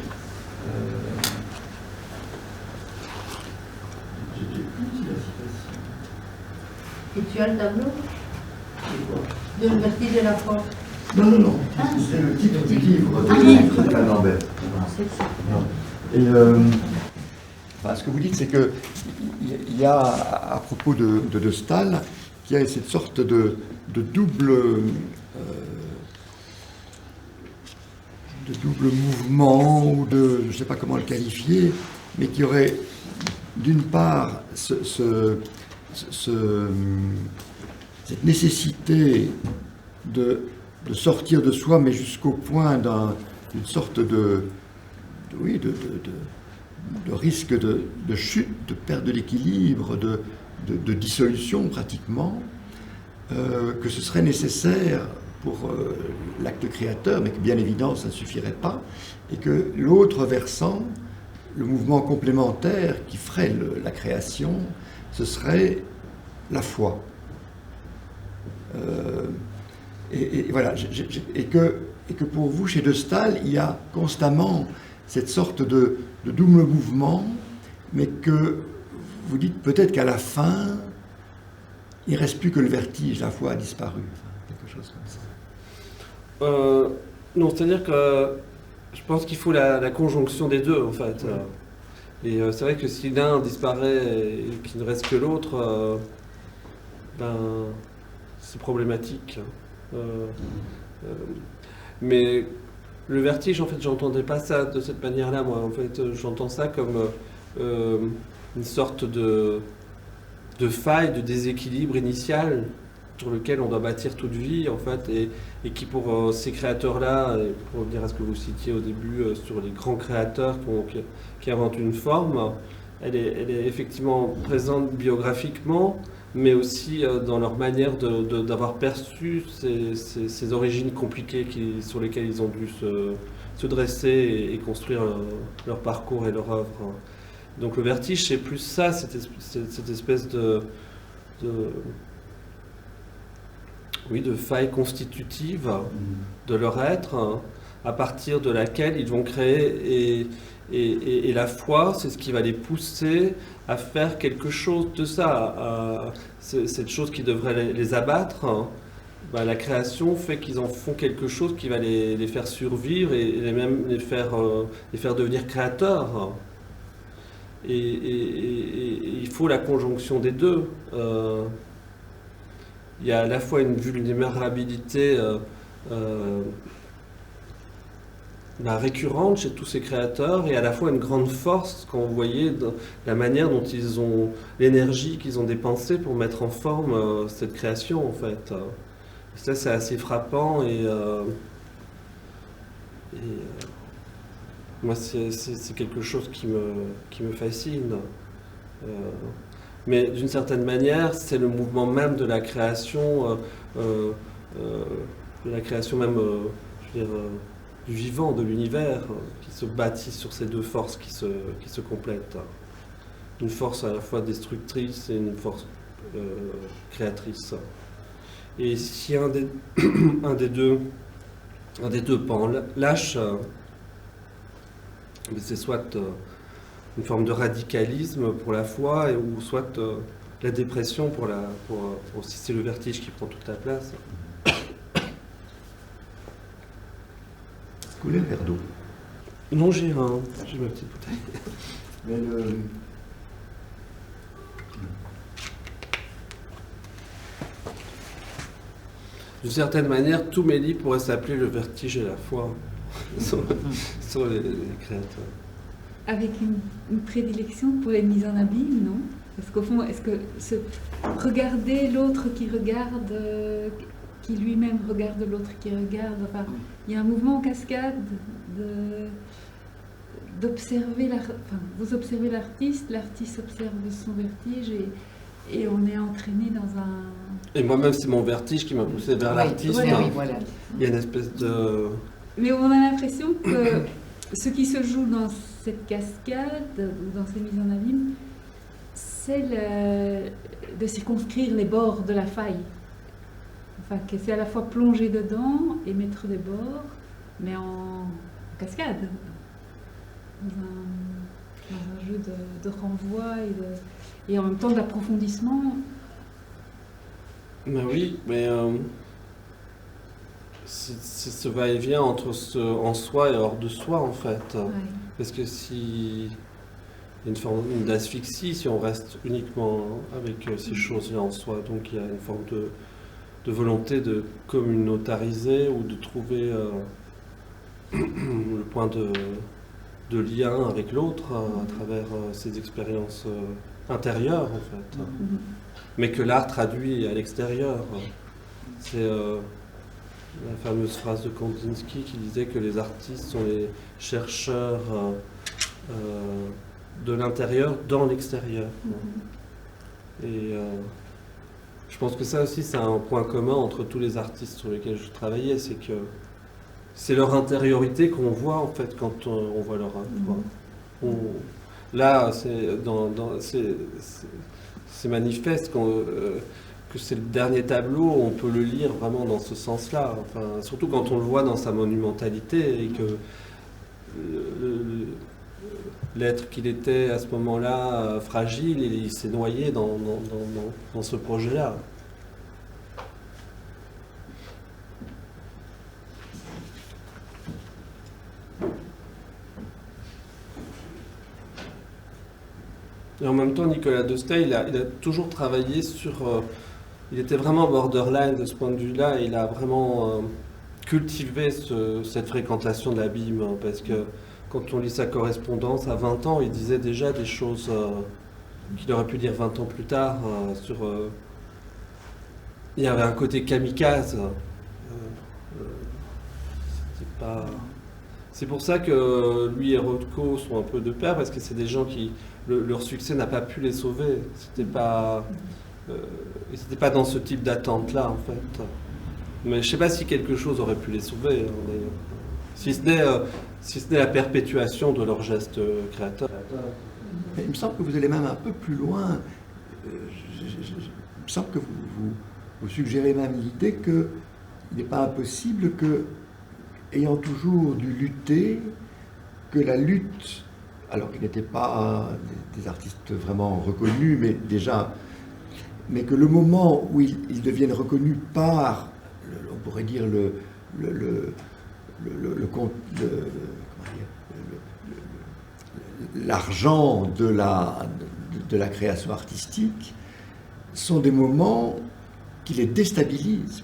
j'ai plus dit la citation. Et tu as le tableau de Le vertige et la foi? Non. C'est le titre du livre de Stéphane Lambert. Et ce que vous dites, c'est que il y a, à propos de Staël, qu'il y a cette sorte de double mouvement, ou de, je ne sais pas comment le qualifier, mais qui aurait d'une part cette nécessité de sortir de soi, mais jusqu'au point d'une sorte de risque de chute, de perte de l'équilibre, de dissolution pratiquement, que ce serait nécessaire pour l'acte créateur, mais que bien évidemment ça ne suffirait pas, et que l'autre versant, le mouvement complémentaire qui ferait la création, ce serait la foi. Et voilà, et que pour vous, chez De Staël, il y a constamment cette sorte de double mouvement, mais que vous dites peut-être qu'à la fin, il ne reste plus que le vertige, la foi a disparu, quelque chose comme ça. Non, c'est-à-dire que je pense qu'il faut la conjonction des deux, en fait. Et c'est vrai que si l'un disparaît et qu'il ne reste que l'autre, c'est problématique. Mais le vertige, en fait, j'entendais pas ça de cette manière-là, moi. En fait, j'entends ça comme une sorte de faille, de déséquilibre initial sur lequel on doit bâtir toute vie, en fait, et qui, pour ces créateurs-là, et pour revenir à ce que vous citiez au début sur les grands créateurs qui inventent une forme, elle est effectivement présente biographiquement, mais aussi dans leur manière d'avoir perçu ces origines compliquées sur lesquelles ils ont dû se dresser et construire leur parcours et leur œuvre. Donc le vertige, c'est plus ça, cette espèce de faille constitutive de leur être, à partir de laquelle ils vont créer, et la foi, c'est ce qui va les pousser à faire quelque chose de ça. Cette chose qui devrait les abattre, la création fait qu'ils en font quelque chose qui va les faire survivre et même les faire devenir créateurs. Et il faut la conjonction des deux. Il y a à la fois une vulnérabilité récurrente chez tous ces créateurs et à la fois une grande force quand vous voyez la manière dont ils ont, l'énergie qu'ils ont dépensée pour mettre en forme cette création en fait. Et ça c'est assez frappant moi c'est quelque chose qui me fascine. Mais d'une certaine manière, c'est le mouvement même de la création, même, je veux dire, du vivant, de l'univers, qui se bâtit sur ces deux forces qui se complètent. Une force à la fois destructrice et une force créatrice. Et si un des deux pans lâche, c'est soit une forme de radicalisme pour la foi, ou soit la dépression si c'est le vertige qui prend toute la place. Vous voulez un verre d'eau? Non, j'ai ma petite bouteille. Mais D'une certaine manière, tous mes livres pourraient s'appeler Le vertige et la foi sur les créateurs. Avec une prédilection pour les mises en abîme, non? Parce qu'au fond, est-ce que regarder l'autre qui regarde, qui lui-même regarde l'autre qui regarde, enfin, il y a un mouvement en cascade d'observer, vous observez l'artiste observe son vertige et on est entraîné dans un... Et moi-même, c'est mon vertige qui m'a poussé vers l'artiste. Oui, voilà. Il y a une espèce de... Mais on a l'impression que ce qui se joue dans cette cascade, dans ces mises en abîme, c'est de circonscrire les bords de la faille. Enfin, que c'est à la fois plonger dedans et mettre des bords, mais en cascade. Dans un jeu de renvoi et en même temps d'approfondissement. Mais oui, mais c'est ce va-et-vient entre en soi et hors de soi, en fait. Ouais. Parce que si... Il y a une forme d'asphyxie si on reste uniquement avec ces choses-là en soi. Donc il y a une forme de volonté de communautariser ou de trouver le point de lien avec l'autre à travers ces expériences intérieures, en fait. Mais que l'art traduit à l'extérieur. C'est la fameuse phrase de Kandinsky qui disait que les artistes sont les chercheurs de l'intérieur dans l'extérieur. Et je pense que ça aussi, c'est un point commun entre tous les artistes sur lesquels je travaillais, c'est que c'est leur intériorité qu'on voit, en fait, quand on voit leur œuvre. Là, c'est manifeste que c'est le dernier tableau, on peut le lire vraiment dans ce sens-là. Enfin, surtout quand on le voit dans sa monumentalité et que l'être qu'il était à ce moment-là, fragile, il s'est noyé dans ce projet-là. Et en même temps, Nicolas Dostay, il a toujours travaillé sur... il était vraiment borderline de ce point de vue-là, et il a vraiment cultivé cette fréquentation de l'abîme, parce que quand on lit sa correspondance, à 20 ans, il disait déjà des choses qu'il aurait pu dire 20 ans plus tard sur il y avait un côté kamikaze. C'était pas... C'est pour ça que lui et Rothko sont un peu de pair, parce que c'est des gens qui... leur succès n'a pas pu les sauver. C'était pas dans ce type d'attente-là, en fait. Mais je ne sais pas si quelque chose aurait pu les sauver, hein, d'ailleurs. Si ce n'est la perpétuation de leur geste créateur. Mais il me semble que vous allez même un peu plus loin. Il me semble que vous suggérez même l'idée qu'il n'est pas impossible que, ayant toujours dû lutter, que la lutte, alors qu'ils n'étaient pas des artistes vraiment reconnus, mais que le moment où ils deviennent reconnus par, on pourrait dire, l'argent de la création artistique, sont des moments qui les déstabilisent.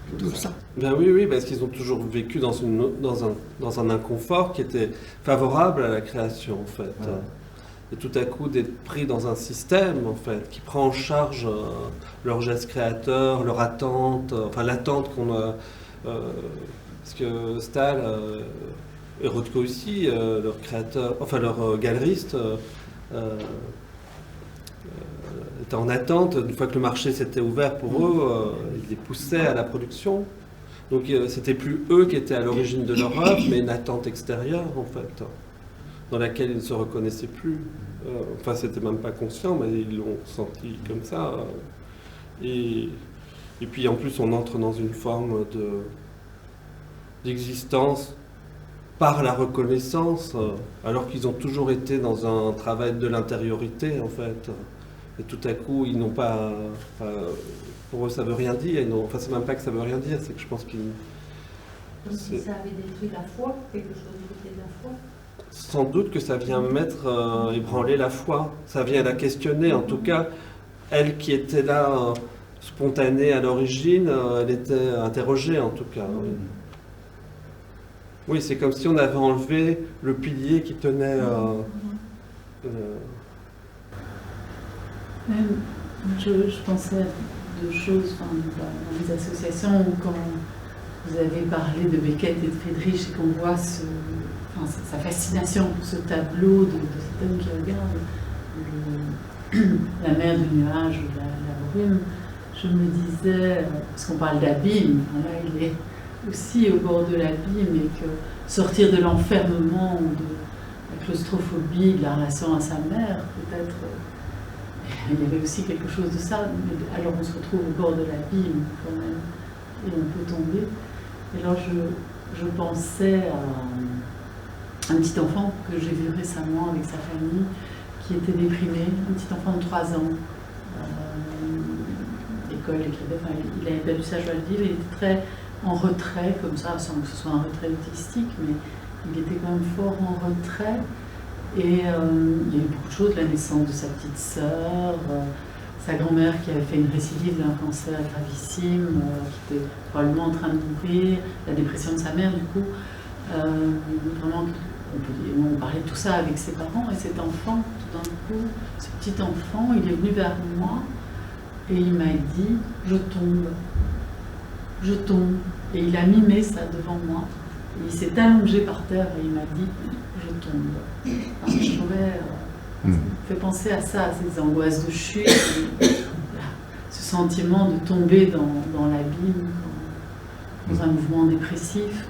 Plutôt ça. Ben oui, parce qu'ils ont toujours vécu dans un inconfort qui était favorable à la création, en fait. Ouais. Et tout à coup d'être pris dans un système, en fait, qui prend en charge leur geste créateur, leur attente, enfin l'attente qu'on a... parce que Stahl et Rothko aussi, leur créateur, enfin leur galeriste, étaient en attente. Une fois que le marché s'était ouvert pour eux, ils les poussaient à la production. Donc c'était plus eux qui étaient à l'origine de leur œuvre, mais une attente extérieure, en fait, dans laquelle ils ne se reconnaissaient plus. Enfin, c'était même pas conscient, mais ils l'ont senti comme ça. Et puis en plus, on entre dans une forme d'existence par la reconnaissance, alors qu'ils ont toujours été dans un travail de l'intériorité, en fait. Et tout à coup, ils n'ont pas... pour eux, ça veut rien dire. Enfin, c'est même pas que ça veut rien dire, c'est que je pense qu'ils... Comme si ça avait détruit la foi, quelque chose du côté de la foi. Sans doute que ça vient ébranler la foi. Ça vient la questionner, en tout cas. Elle qui était là, spontanée à l'origine, elle était interrogée, en tout cas. Oui, c'est comme si on avait enlevé le pilier qui tenait... Je pensais à deux choses dans les associations où quand vous avez parlé de Beckett et de Friedrich et qu'on voit sa fascination pour ce tableau de cet homme qui regarde la mer du nuage ou la brume, je me disais, parce qu'on parle d'abîme, là il est aussi au bord de l'abîme et que sortir de l'enfermement ou de la claustrophobie, de la relation à sa mère, peut-être... Il y avait aussi quelque chose de ça, mais alors on se retrouve au bord de l'abîme quand même, et on peut tomber. Et alors je pensais à un petit enfant que j'ai vu récemment avec sa famille, qui était déprimé, un petit enfant de 3 ans, école, écrivait, enfin, il avait perdu sa joie de vivre, il était très en retrait, comme ça, sans que ce soit un retrait autistique, mais il était quand même fort en retrait. Et il y a eu beaucoup de choses, la naissance de sa petite sœur, sa grand-mère qui avait fait une récidive d'un cancer gravissime, qui était probablement en train de mourir, la dépression de sa mère du coup. Vraiment, on parlait de tout ça avec ses parents, et cet enfant, tout d'un coup, ce petit enfant, il est venu vers moi et il m'a dit « je tombe, je tombe ». Et il a mimé ça devant moi. Et il s'est allongé par terre et il m'a dit « je tombe ». Alors, je trouvais, ça me fait penser à ça, à ces angoisses de chute, ce sentiment de tomber dans l'abîme, dans un mouvement dépressif,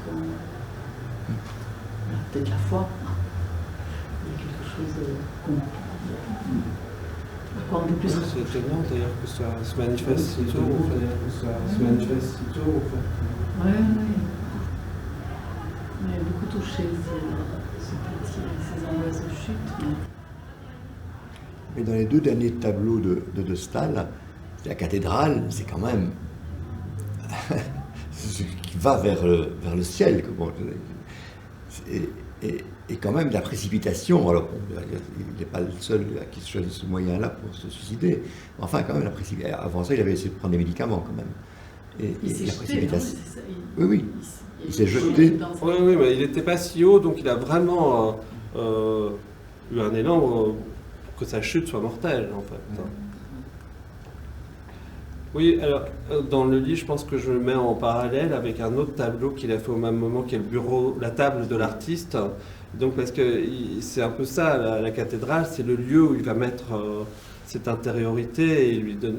peut-être la foi. Il y a quelque chose de quoi un peu plus. C'est étonnant d'ailleurs que ça se manifeste si tôt. Oui. Il m'a beaucoup touché ces angoisses de chute. Mais dans les 2 derniers tableaux de Stahl, la cathédrale, c'est quand même ce qui va vers le ciel. Et quand même la précipitation. Alors, il n'est pas le seul qui choisit ce moyen-là pour se suicider. Enfin, quand même, la précipitation. Avant ça, il avait essayé de prendre des médicaments, quand même. Et s'est la jeté, précipitation. non, Oui. Il s'est jeté. Oui, mais il n'était pas si haut, donc il a vraiment eu un élan pour que sa chute soit mortelle, en fait. Oui, alors dans le livre, je pense que je le mets en parallèle avec un autre tableau qu'il a fait au même moment, qui est le bureau, la table de l'artiste. Donc parce que c'est un peu ça, la cathédrale, c'est le lieu où il va mettre cette intériorité et lui donner,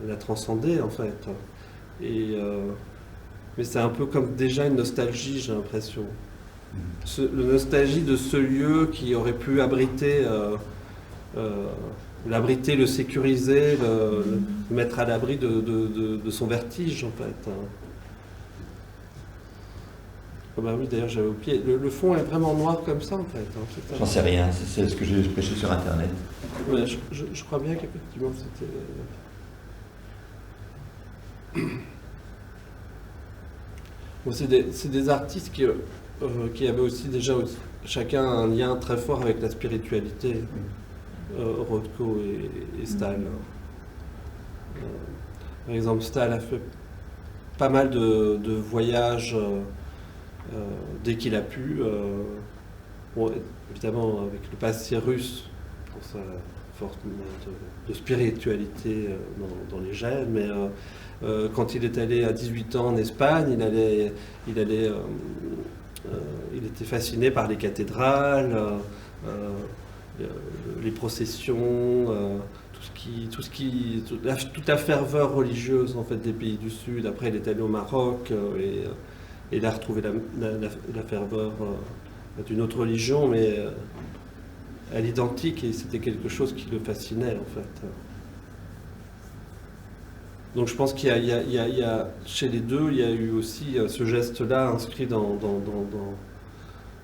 la transcender en fait. Et, mais c'est un peu comme déjà une nostalgie, j'ai l'impression. La nostalgie de ce lieu qui aurait pu abriter, l'abriter, le sécuriser, le mettre à l'abri de son vertige en fait. Oh bah oui, d'ailleurs j'avais oublié. Le fond est vraiment noir comme ça en fait. Hein, J'en sais rien, c'est ce que j'ai pêché sur internet. Ouais, je crois bien qu'effectivement c'était. Bon, c'est des artistes qui avaient aussi déjà chacun un lien très fort avec la spiritualité, Rothko et Stahl. Par exemple, Stahl a fait pas mal de voyages dès qu'il a pu. Bon, évidemment, avec le passé russe, pour sa force de spiritualité dans les gènes, mais quand il est allé à 18 ans en Espagne, il était fasciné par les cathédrales, les processions, toute la ferveur religieuse en fait des pays du Sud. Après, il est allé au Maroc et il a retrouvé la ferveur d'une autre religion, mais à l'identique, et c'était quelque chose qui le fascinait en fait. Donc je pense qu'il y a chez les deux, il y a eu aussi ce geste-là inscrit dans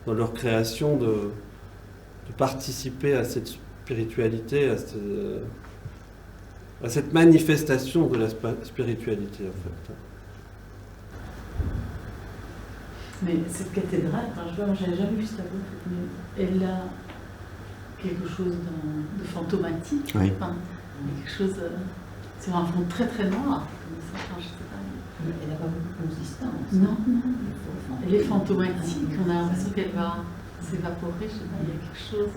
leur création de participer à cette spiritualité, à cette manifestation de la spiritualité en fait. Mais cette cathédrale, je n'avais jamais vu ce tableau, mais elle a quelque chose de fantomatique. Oui. Enfin, quelque chose. C'est un fond très très noir. Comme ça, je sais pas. Elle n'a pas beaucoup de consistance. Non, non. Elle est fantomatique. On a l'impression qu'elle va s'évaporer. Je sais pas, il y a quelque chose.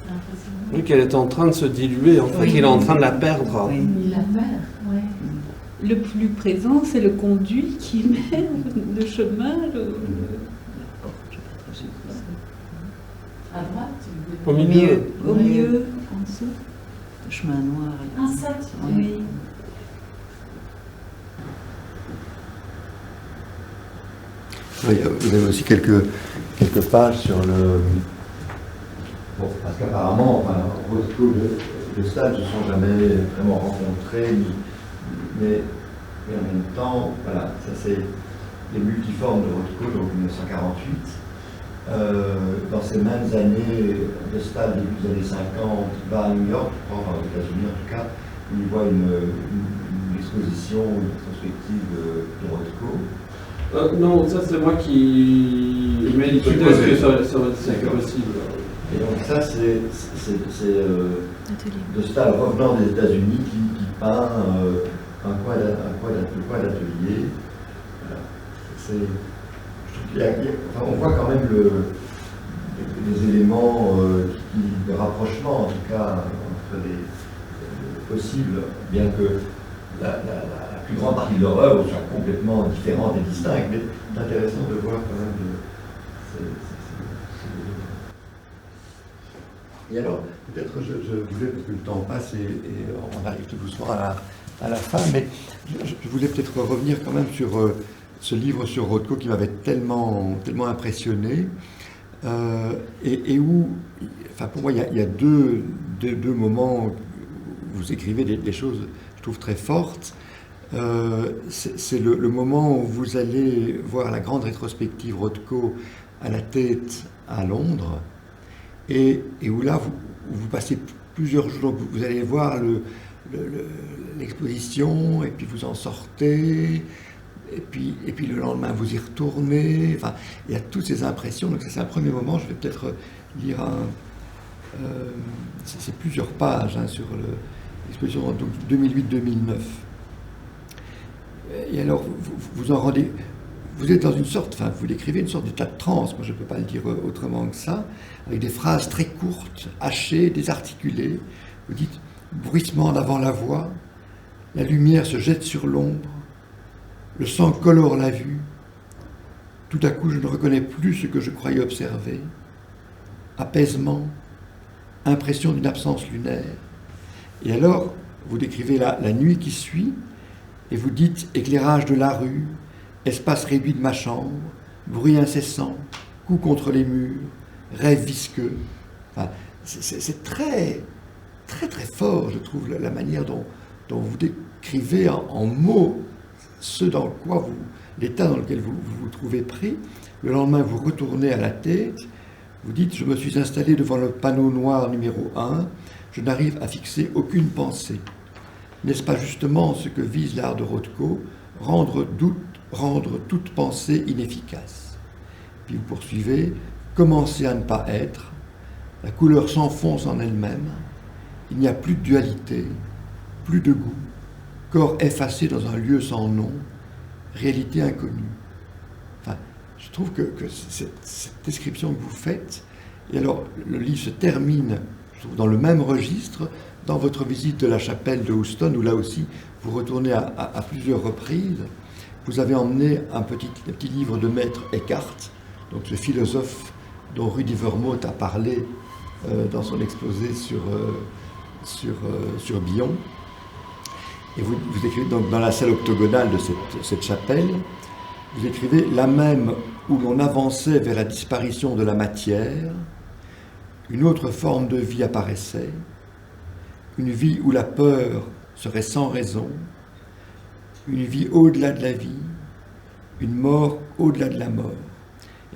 C'est impressionnant. Oui, qu'elle est en train de se diluer. En fait, Oui. il est en train de la perdre. Oui. Il la perd, ouais. Le plus présent, c'est le conduit qui mène le chemin. À droite. Au milieu. Au Ouais. milieu, en dessous. Le chemin noir. Ah, ça, tu Oui. Oui, vous avez aussi quelques pages sur le... Bon, parce qu'apparemment, enfin, Rothko et Stahl ne se sont jamais vraiment rencontrés, mais en même temps, voilà, ça c'est les multiformes de Rothko, donc 1948. Dans ces mêmes années, de Stahl, début des années 50, il va à New York, je crois, aux États-Unis en tout cas, où il voit une exposition, une rétrospective de Rothko. Non, ça c'est moi qui mets l'hypothèse que c'est possible. Et donc ça, c'est de Stahl revenant des États-Unis qui peint un coin d'atelier. Voilà. Je trouve enfin, on voit quand même les éléments de rapprochement, en tout cas, entre les possibles, bien que la plus grande partie de leur œuvre soit complètement différente et distincte, mais c'est intéressant de voir quand même Et alors, peut-être je voulais, parce que le temps passe et on arrive tout doucement à la fin, mais je voulais peut-être revenir quand même sur ce livre sur Rothko qui m'avait tellement impressionné, et où, enfin pour moi, il y a deux moments où vous écrivez des choses, je trouve, très fortes. C'est le moment où vous allez voir la grande rétrospective Rothko à la Tate à Londres, et où là, vous passez plusieurs jours, donc vous allez voir l'exposition, et puis vous en sortez, et puis le lendemain, vous y retournez. Enfin, il y a toutes ces impressions, donc ça, c'est un premier moment. Je vais peut-être lire c'est plusieurs pages sur l'exposition, donc 2008-2009. Et alors, vous en rendez... Vous êtes dans une sorte, enfin, vous décrivez une sorte d'état de transe, moi je ne peux pas le dire autrement que ça, avec des phrases très courtes, hachées, désarticulées. Vous dites bruissement d'avant la voix, La lumière se jette sur l'ombre, le sang colore la vue. Tout à coup, je ne reconnais plus ce que je croyais observer. Apaisement, impression d'une absence lunaire. Et alors, vous décrivez la nuit qui suit, et vous dites éclairage de la rue, espace réduit de ma chambre, bruit incessant, coups contre les murs, rêve visqueux. Enfin, c'est très, très, très fort, je trouve, la manière dont vous décrivez en mots l'état dans lequel vous vous trouvez pris. Le lendemain, vous retournez à la tête, vous dites « Je me suis installé devant le panneau noir numéro 1, je n'arrive à fixer aucune pensée. » N'est-ce pas justement ce que vise l'art de Rothko, rendre toute pensée inefficace? Puis vous poursuivez « Commencer à ne pas être, la couleur s'enfonce en elle-même, il n'y a plus de dualité, plus de goût, corps effacé dans un lieu sans nom, réalité inconnue. » Enfin, je trouve que cette description que vous faites, et alors le livre se termine, je trouve, dans le même registre, dans votre visite de la chapelle de Houston, où là aussi vous retournez à plusieurs reprises. Vous avez emmené un petit livre de maître Eckhart, donc ce philosophe dont Rudy Vermoot a parlé dans son exposé sur Bion. Et vous écrivez donc dans la salle octogonale de cette chapelle, vous écrivez « La même où l'on avançait vers la disparition de la matière, une autre forme de vie apparaissait, une vie où la peur serait sans raison, une vie au-delà de la vie, une mort au-delà de la mort. »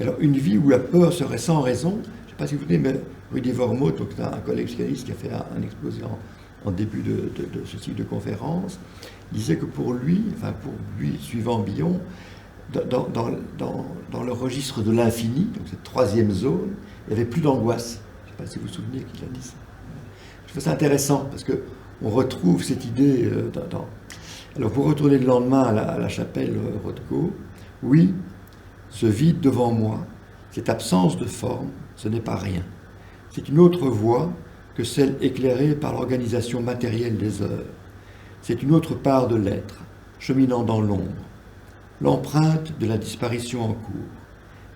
Et alors, une vie où la peur serait sans raison, je ne sais pas si vous venez, mais Rudy Vermoot, donc un collègue psychanalyste qui a fait un exposé en début de ce cycle de conférences, disait que pour lui, suivant Bion, dans le registre de l'infini, donc cette troisième zone, il n'y avait plus d'angoisse. Je ne sais pas si vous vous souvenez qu'il a dit ça. Je trouve ça intéressant, parce qu'on retrouve cette idée Alors, vous retournez le lendemain à la chapelle Rothko. Oui, ce vide devant moi, cette absence de forme, ce n'est pas rien. C'est une autre voie que celle éclairée par l'organisation matérielle des heures. C'est une autre part de l'être, cheminant dans l'ombre. L'empreinte de la disparition en cours.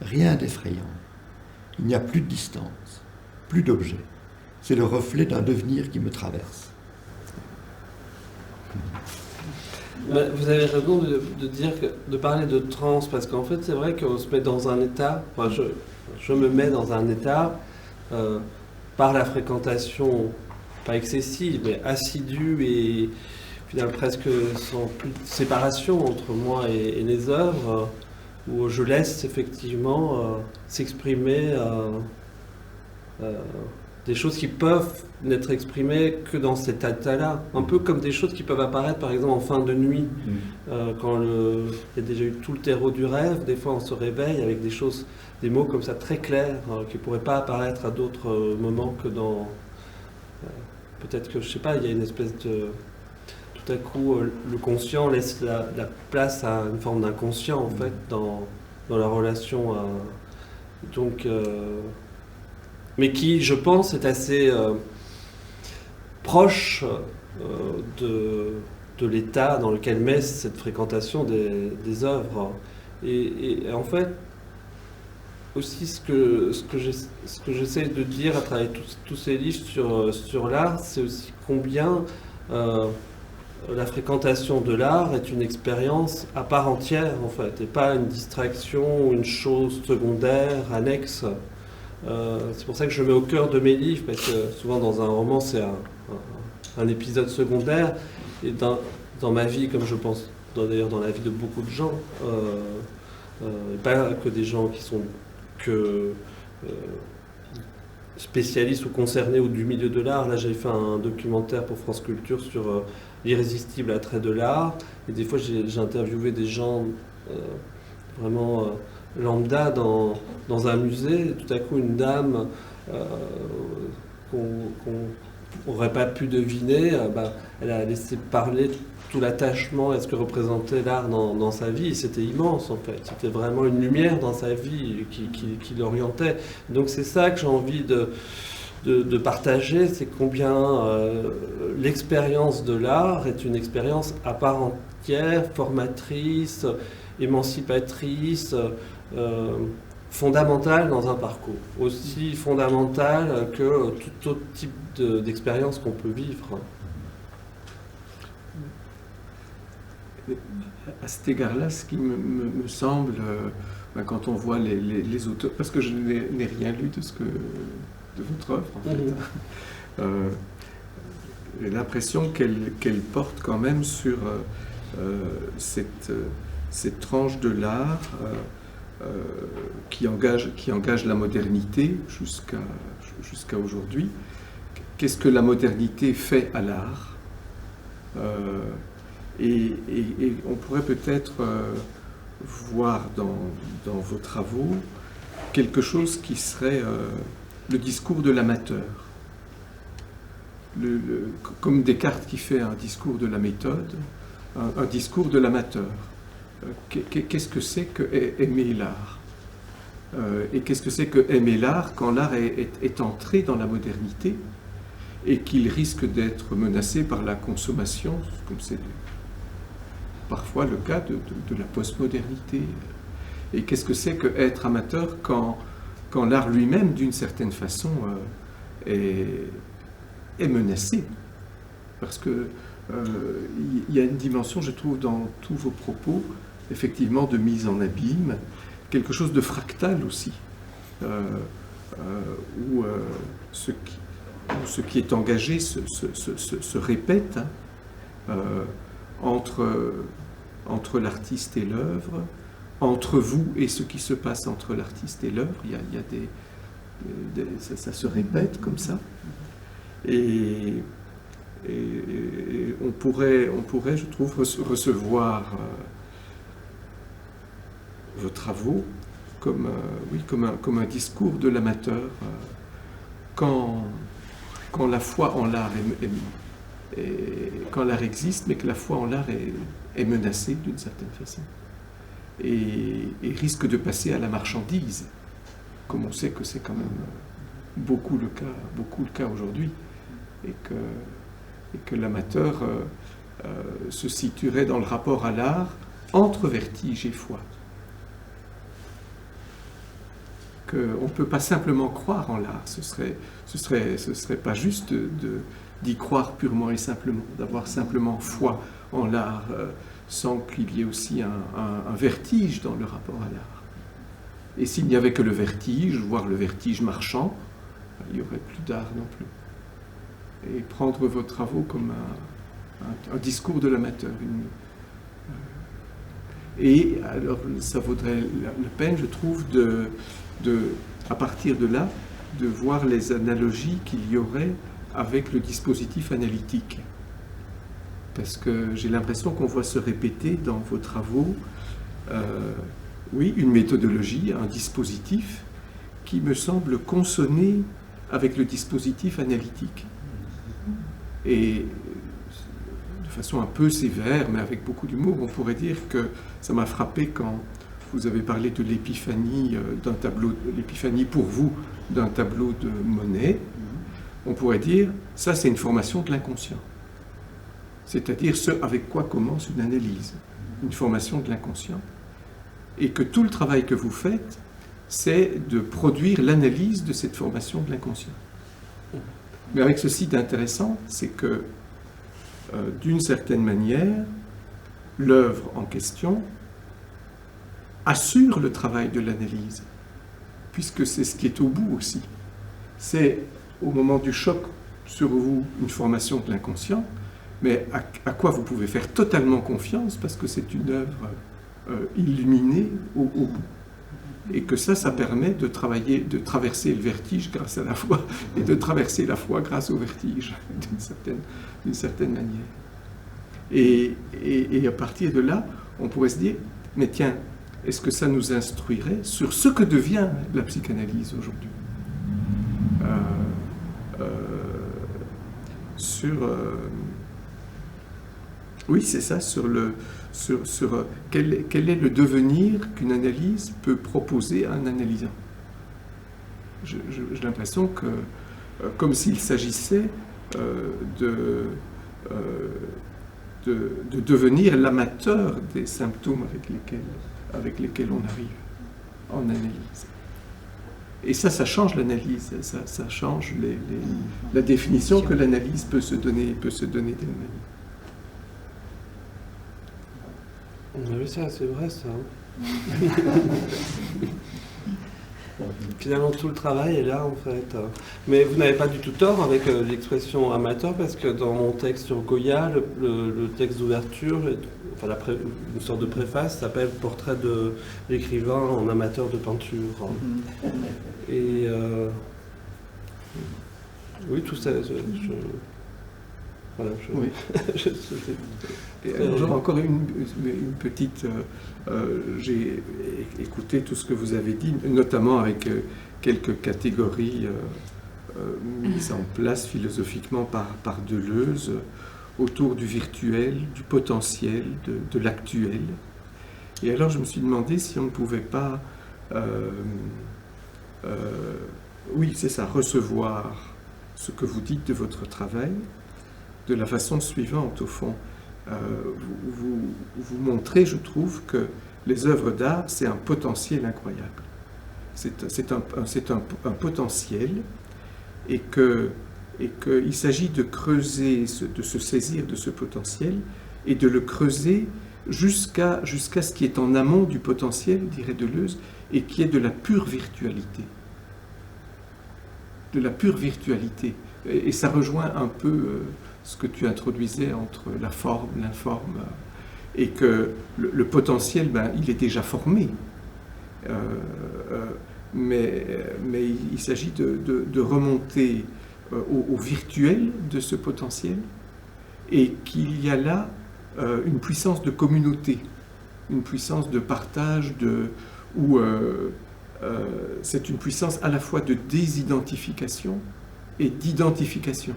Rien d'effrayant. Il n'y a plus de distance, plus d'objet. C'est le reflet d'un devenir qui me traverse. Vous avez raison de parler de transe, parce qu'en fait, c'est vrai qu'on se met dans un état, je me mets dans un état, par la fréquentation, pas excessive, mais assidue et finalement presque sans plus de séparation entre moi et les œuvres, où je laisse effectivement s'exprimer des choses qui peuvent n'être exprimées que dans cet état-là. Un peu comme des choses qui peuvent apparaître, par exemple, en fin de nuit. Quand il y a déjà eu tout le terreau du rêve, des fois on se réveille avec des mots comme ça très clairs, qui ne pourraient pas apparaître à d'autres moments que dans... peut-être que, je ne sais pas, il y a une espèce de... Tout à coup, le conscient laisse la place à une forme d'inconscient, en fait, dans la relation à... Donc... mais qui, je pense, est assez proche de l'état dans lequel met cette fréquentation des œuvres. Et en fait, aussi ce que j'essaie de dire à travers tous ces livres sur l'art, c'est aussi combien la fréquentation de l'art est une expérience à part entière, en fait, et pas une distraction ou une chose secondaire, annexe. C'est pour ça que je mets au cœur de mes livres, parce que souvent dans un roman c'est un épisode secondaire, et dans ma vie, comme je pense d'ailleurs dans la vie de beaucoup de gens, et pas que des gens qui sont que spécialistes ou concernés ou du milieu de l'art. Là, j'avais fait un documentaire pour France Culture sur l'irrésistible attrait de l'art, et des fois j'ai interviewé des gens vraiment lambda dans un musée, et tout à coup une dame qu'on n'aurait pas pu deviner, elle a laissé parler tout l'attachement à ce que représentait l'art dans sa vie, et c'était immense en fait, c'était vraiment une lumière dans sa vie qui l'orientait. Donc c'est ça que j'ai envie de de partager, c'est combien l'expérience de l'art est une expérience à part entière, formatrice, émancipatrice, fondamentale dans un parcours, aussi fondamentale que tout autre type d'expérience qu'on peut vivre. À cet égard-là, ce qui me semble, quand on voit les auteurs, parce que je n'ai rien lu de votre œuvre, en fait, j'ai l'impression qu'elle porte quand même sur cette tranche de l'art qui engage la modernité jusqu'à aujourd'hui. Qu'est-ce que la modernité fait à l'art? Et on pourrait peut-être voir dans vos travaux quelque chose qui serait le discours de l'amateur. Comme Descartes qui fait un discours de la méthode, un discours de l'amateur. Qu'est-ce que c'est que aimer l'art? Et qu'est-ce que c'est que aimer l'art quand l'art est entré dans la modernité et qu'il risque d'être menacé par la consommation, comme c'est parfois le cas de la postmodernité? Et qu'est-ce que c'est que être amateur quand l'art lui-même, d'une certaine façon, est menacé? Parce que il y a une dimension, je trouve, dans tous vos propos, effectivement, de mise en abîme, quelque chose de fractal aussi, où ce qui est engagé se répète, hein, entre l'artiste et l'œuvre, entre vous et ce qui se passe entre l'artiste et l'œuvre. Il y a ça se répète comme ça. Et on pourrait, je trouve, recevoir vos travaux comme un discours de l'amateur quand la foi en l'art quand l'art existe, mais que la foi en l'art est menacée d'une certaine façon et risque de passer à la marchandise, comme on sait que c'est quand même beaucoup le cas aujourd'hui, et que l'amateur se situerait dans le rapport à l'art entre vertige et foi. Qu'on ne peut pas simplement croire en l'art, ce serait pas juste d'y croire purement et simplement, d'avoir simplement foi en l'art, sans qu'il y ait aussi un vertige dans le rapport à l'art. Et s'il n'y avait que le vertige, voire le vertige marchand, il n'y aurait plus d'art non plus. Et prendre vos travaux comme un discours de l'amateur. Et alors, ça vaudrait la peine, je trouve, à partir de là, de voir les analogies qu'il y aurait avec le dispositif analytique. Parce que j'ai l'impression qu'on voit se répéter dans vos travaux, oui, une méthodologie, un dispositif qui me semble consonner avec le dispositif analytique. Et de façon un peu sévère, mais avec beaucoup d'humour, on pourrait dire que ça m'a frappé quand vous avez parlé de l'épiphanie d'un tableau, l'épiphanie pour vous d'un tableau de Monet. On pourrait dire, ça c'est une formation de l'inconscient. C'est-à-dire ce avec quoi commence une analyse, une formation de l'inconscient. Et que tout le travail que vous faites, c'est de produire l'analyse de cette formation de l'inconscient. Mais avec ceci d'intéressant, c'est que, d'une certaine manière, l'œuvre en question assure le travail de l'analyse, puisque c'est ce qui est au bout aussi. C'est au moment du choc sur vous une formation de l'inconscient, mais à quoi vous pouvez faire totalement confiance, parce que c'est une œuvre illuminée au bout. Et que ça permet de traverser le vertige grâce à la foi, et de traverser la foi grâce au vertige, d'une certaine manière. Et à partir de là, on pourrait se dire, mais tiens, est-ce que ça nous instruirait sur ce que devient la psychanalyse aujourd'hui? Oui, c'est ça, sur quel est le devenir qu'une analyse peut proposer à un analysant. J'ai l'impression que comme s'il s'agissait de devenir l'amateur des symptômes avec lesquels on arrive en analyse. Et ça change l'analyse, ça change la définition que l'analyse peut se donner d'elle-même. Oui, ça, c'est vrai, ça. Finalement, tout le travail est là, en fait. Mais vous n'avez pas du tout tort avec l'expression amateur, parce que dans mon texte sur Goya, le texte d'ouverture, enfin, une sorte de préface, s'appelle « Portrait de l'écrivain en amateur de peinture ». Et oui, tout ça, voilà, oui. J'aurais encore une petite... j'ai écouté tout ce que vous avez dit, notamment avec quelques catégories mises en place philosophiquement par Deleuze autour du virtuel, du potentiel, de l'actuel. Et alors je me suis demandé si on ne pouvait pas... oui, c'est ça, recevoir ce que vous dites de votre travail de la façon suivante, au fond. Vous montrez, je trouve, que les œuvres d'art, c'est un potentiel incroyable. C'est un potentiel, et qu'il s'agit de creuser, de se saisir de ce potentiel, et de le creuser jusqu'à ce qui est en amont du potentiel, dirait Deleuze, et qui est de la pure virtualité. De la pure virtualité. Et ça rejoint un peu ce que tu introduisais entre la forme, l'informe, et que le potentiel, il est déjà formé. Mais il s'agit de remonter au virtuel de ce potentiel, et qu'il y a là une puissance de communauté, une puissance de partage, où c'est une puissance à la fois de désidentification et d'identification,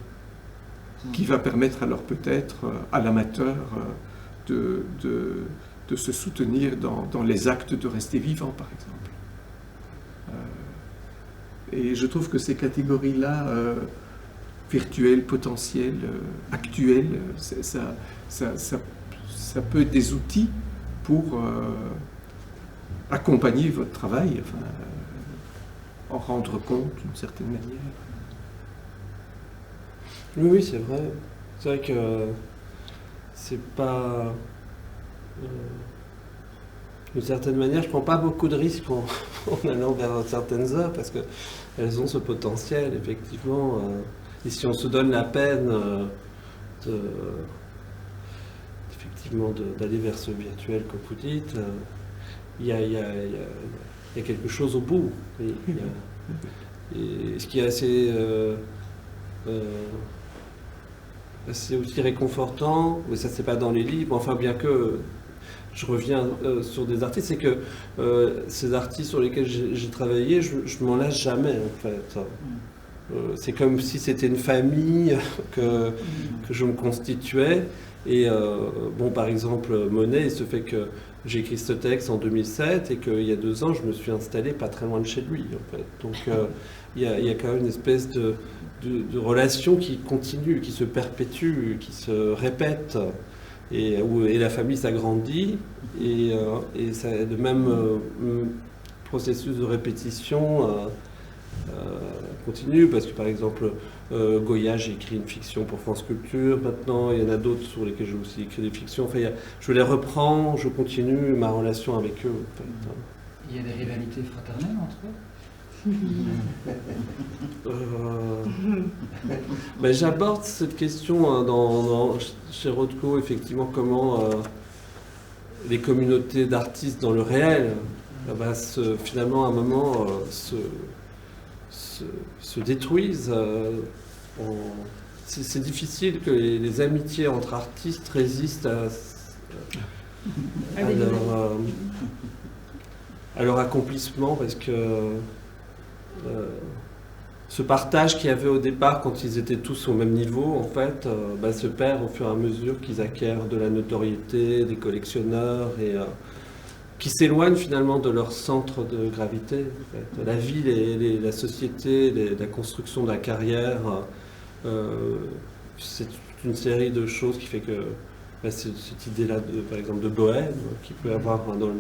qui va permettre alors peut-être à l'amateur de se soutenir dans les actes de rester vivant, par exemple. Et je trouve que ces catégories-là, virtuelles, potentielles, actuelles, ça peut être des outils pour accompagner votre travail, enfin, en rendre compte d'une certaine manière. Oui, c'est vrai. C'est vrai que c'est pas... d'une certaine manière, je prends pas beaucoup de risques en allant vers certaines œuvres, parce qu'elles ont ce potentiel, effectivement. Et si on se donne la peine effectivement d'aller vers ce virtuel, comme vous dites, il y a quelque chose au bout. Et ce qui est assez aussi réconfortant, mais ça c'est pas dans les livres, enfin bien que je reviens sur des artistes, c'est que ces artistes sur lesquels j'ai travaillé, je m'en lasse jamais, en fait. C'est comme si c'était une famille que je me constituais. Et bon, par exemple, Monet, il se fait que j'ai écrit ce texte en 2007 et qu'il y a 2 ans, je me suis installé pas très loin de chez lui, en fait. Donc il y a quand même une espèce de relation qui continue, qui se perpétue, qui se répète. Et la famille s'agrandit, et ça, le même processus de répétition continue, parce que par exemple Goya, j'ai écrit une fiction pour France Culture, maintenant il y en a d'autres sur lesquels j'ai aussi écrit des fictions, enfin, je les reprends, je continue ma relation avec eux, en fait. Il y a des rivalités fraternelles entre eux? J'aborde cette question chez Rothko, effectivement, comment les communautés d'artistes dans le réel finalement à un moment se détruisent. C'est difficile que les amitiés entre artistes résistent à leur accomplissement, parce que ce partage qu'il y avait au départ quand ils étaient tous au même niveau, en fait, se perd au fur et à mesure qu'ils acquièrent de la notoriété, des collectionneurs, qui s'éloignent finalement de leur centre de gravité. En fait. La vie, la société, la construction de la carrière, c'est toute une série de choses qui fait que cette idée-là, par exemple, de bohème, qu'il peut y avoir dans le...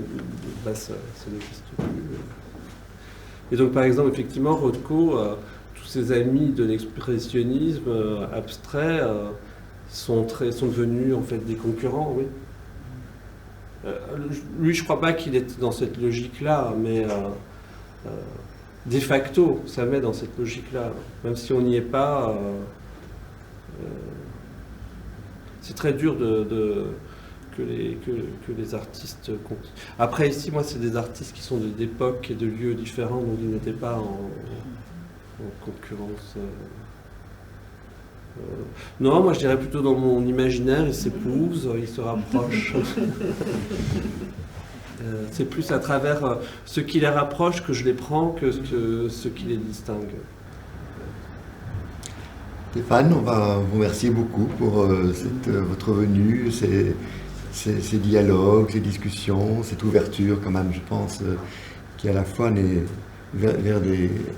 Là, ça n'existe plus. Et donc, par exemple, effectivement, Rothko, tous ses amis de l'expressionnisme abstrait sont devenus en fait des concurrents, oui. Lui, je ne crois pas qu'il est dans cette logique-là, mais de facto, ça met dans cette logique-là. Même si on n'y est pas, c'est très dur que les artistes... Après, ici, moi, c'est des artistes qui sont d'époques et de lieux différents, donc ils n'étaient pas en concurrence. Non, moi je dirais plutôt dans mon imaginaire, ils s'épousent, ils se rapprochent. C'est plus à travers ce qui les rapproche que je les prends que ce qui les distingue. Stéphane, on va vous remercier beaucoup pour votre venue, ces dialogues, ces discussions, cette ouverture quand même, je pense, qui à la fois n'est vers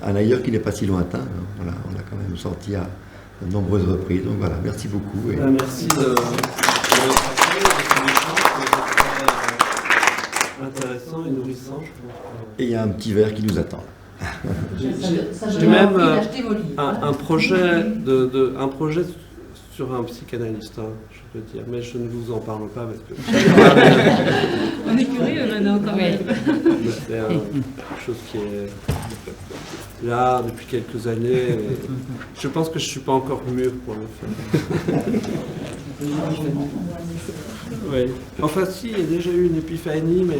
un ailleurs qui n'est pas si lointain. Voilà, on l'a quand même sorti à de nombreuses reprises. Donc voilà, merci beaucoup. Et... Merci de votre intéressant et nourrissant. Et il y a un petit verre qui nous attend. J'ai même un projet un projet sur un psychanalyste, hein, je peux dire, mais je ne vous en parle pas parce que... On est curieux maintenant quand même. C'est quelque chose qui est là depuis quelques années. Je pense que je ne suis pas encore mûr pour le faire. Oui. Enfin si, il y a déjà eu une épiphanie, mais...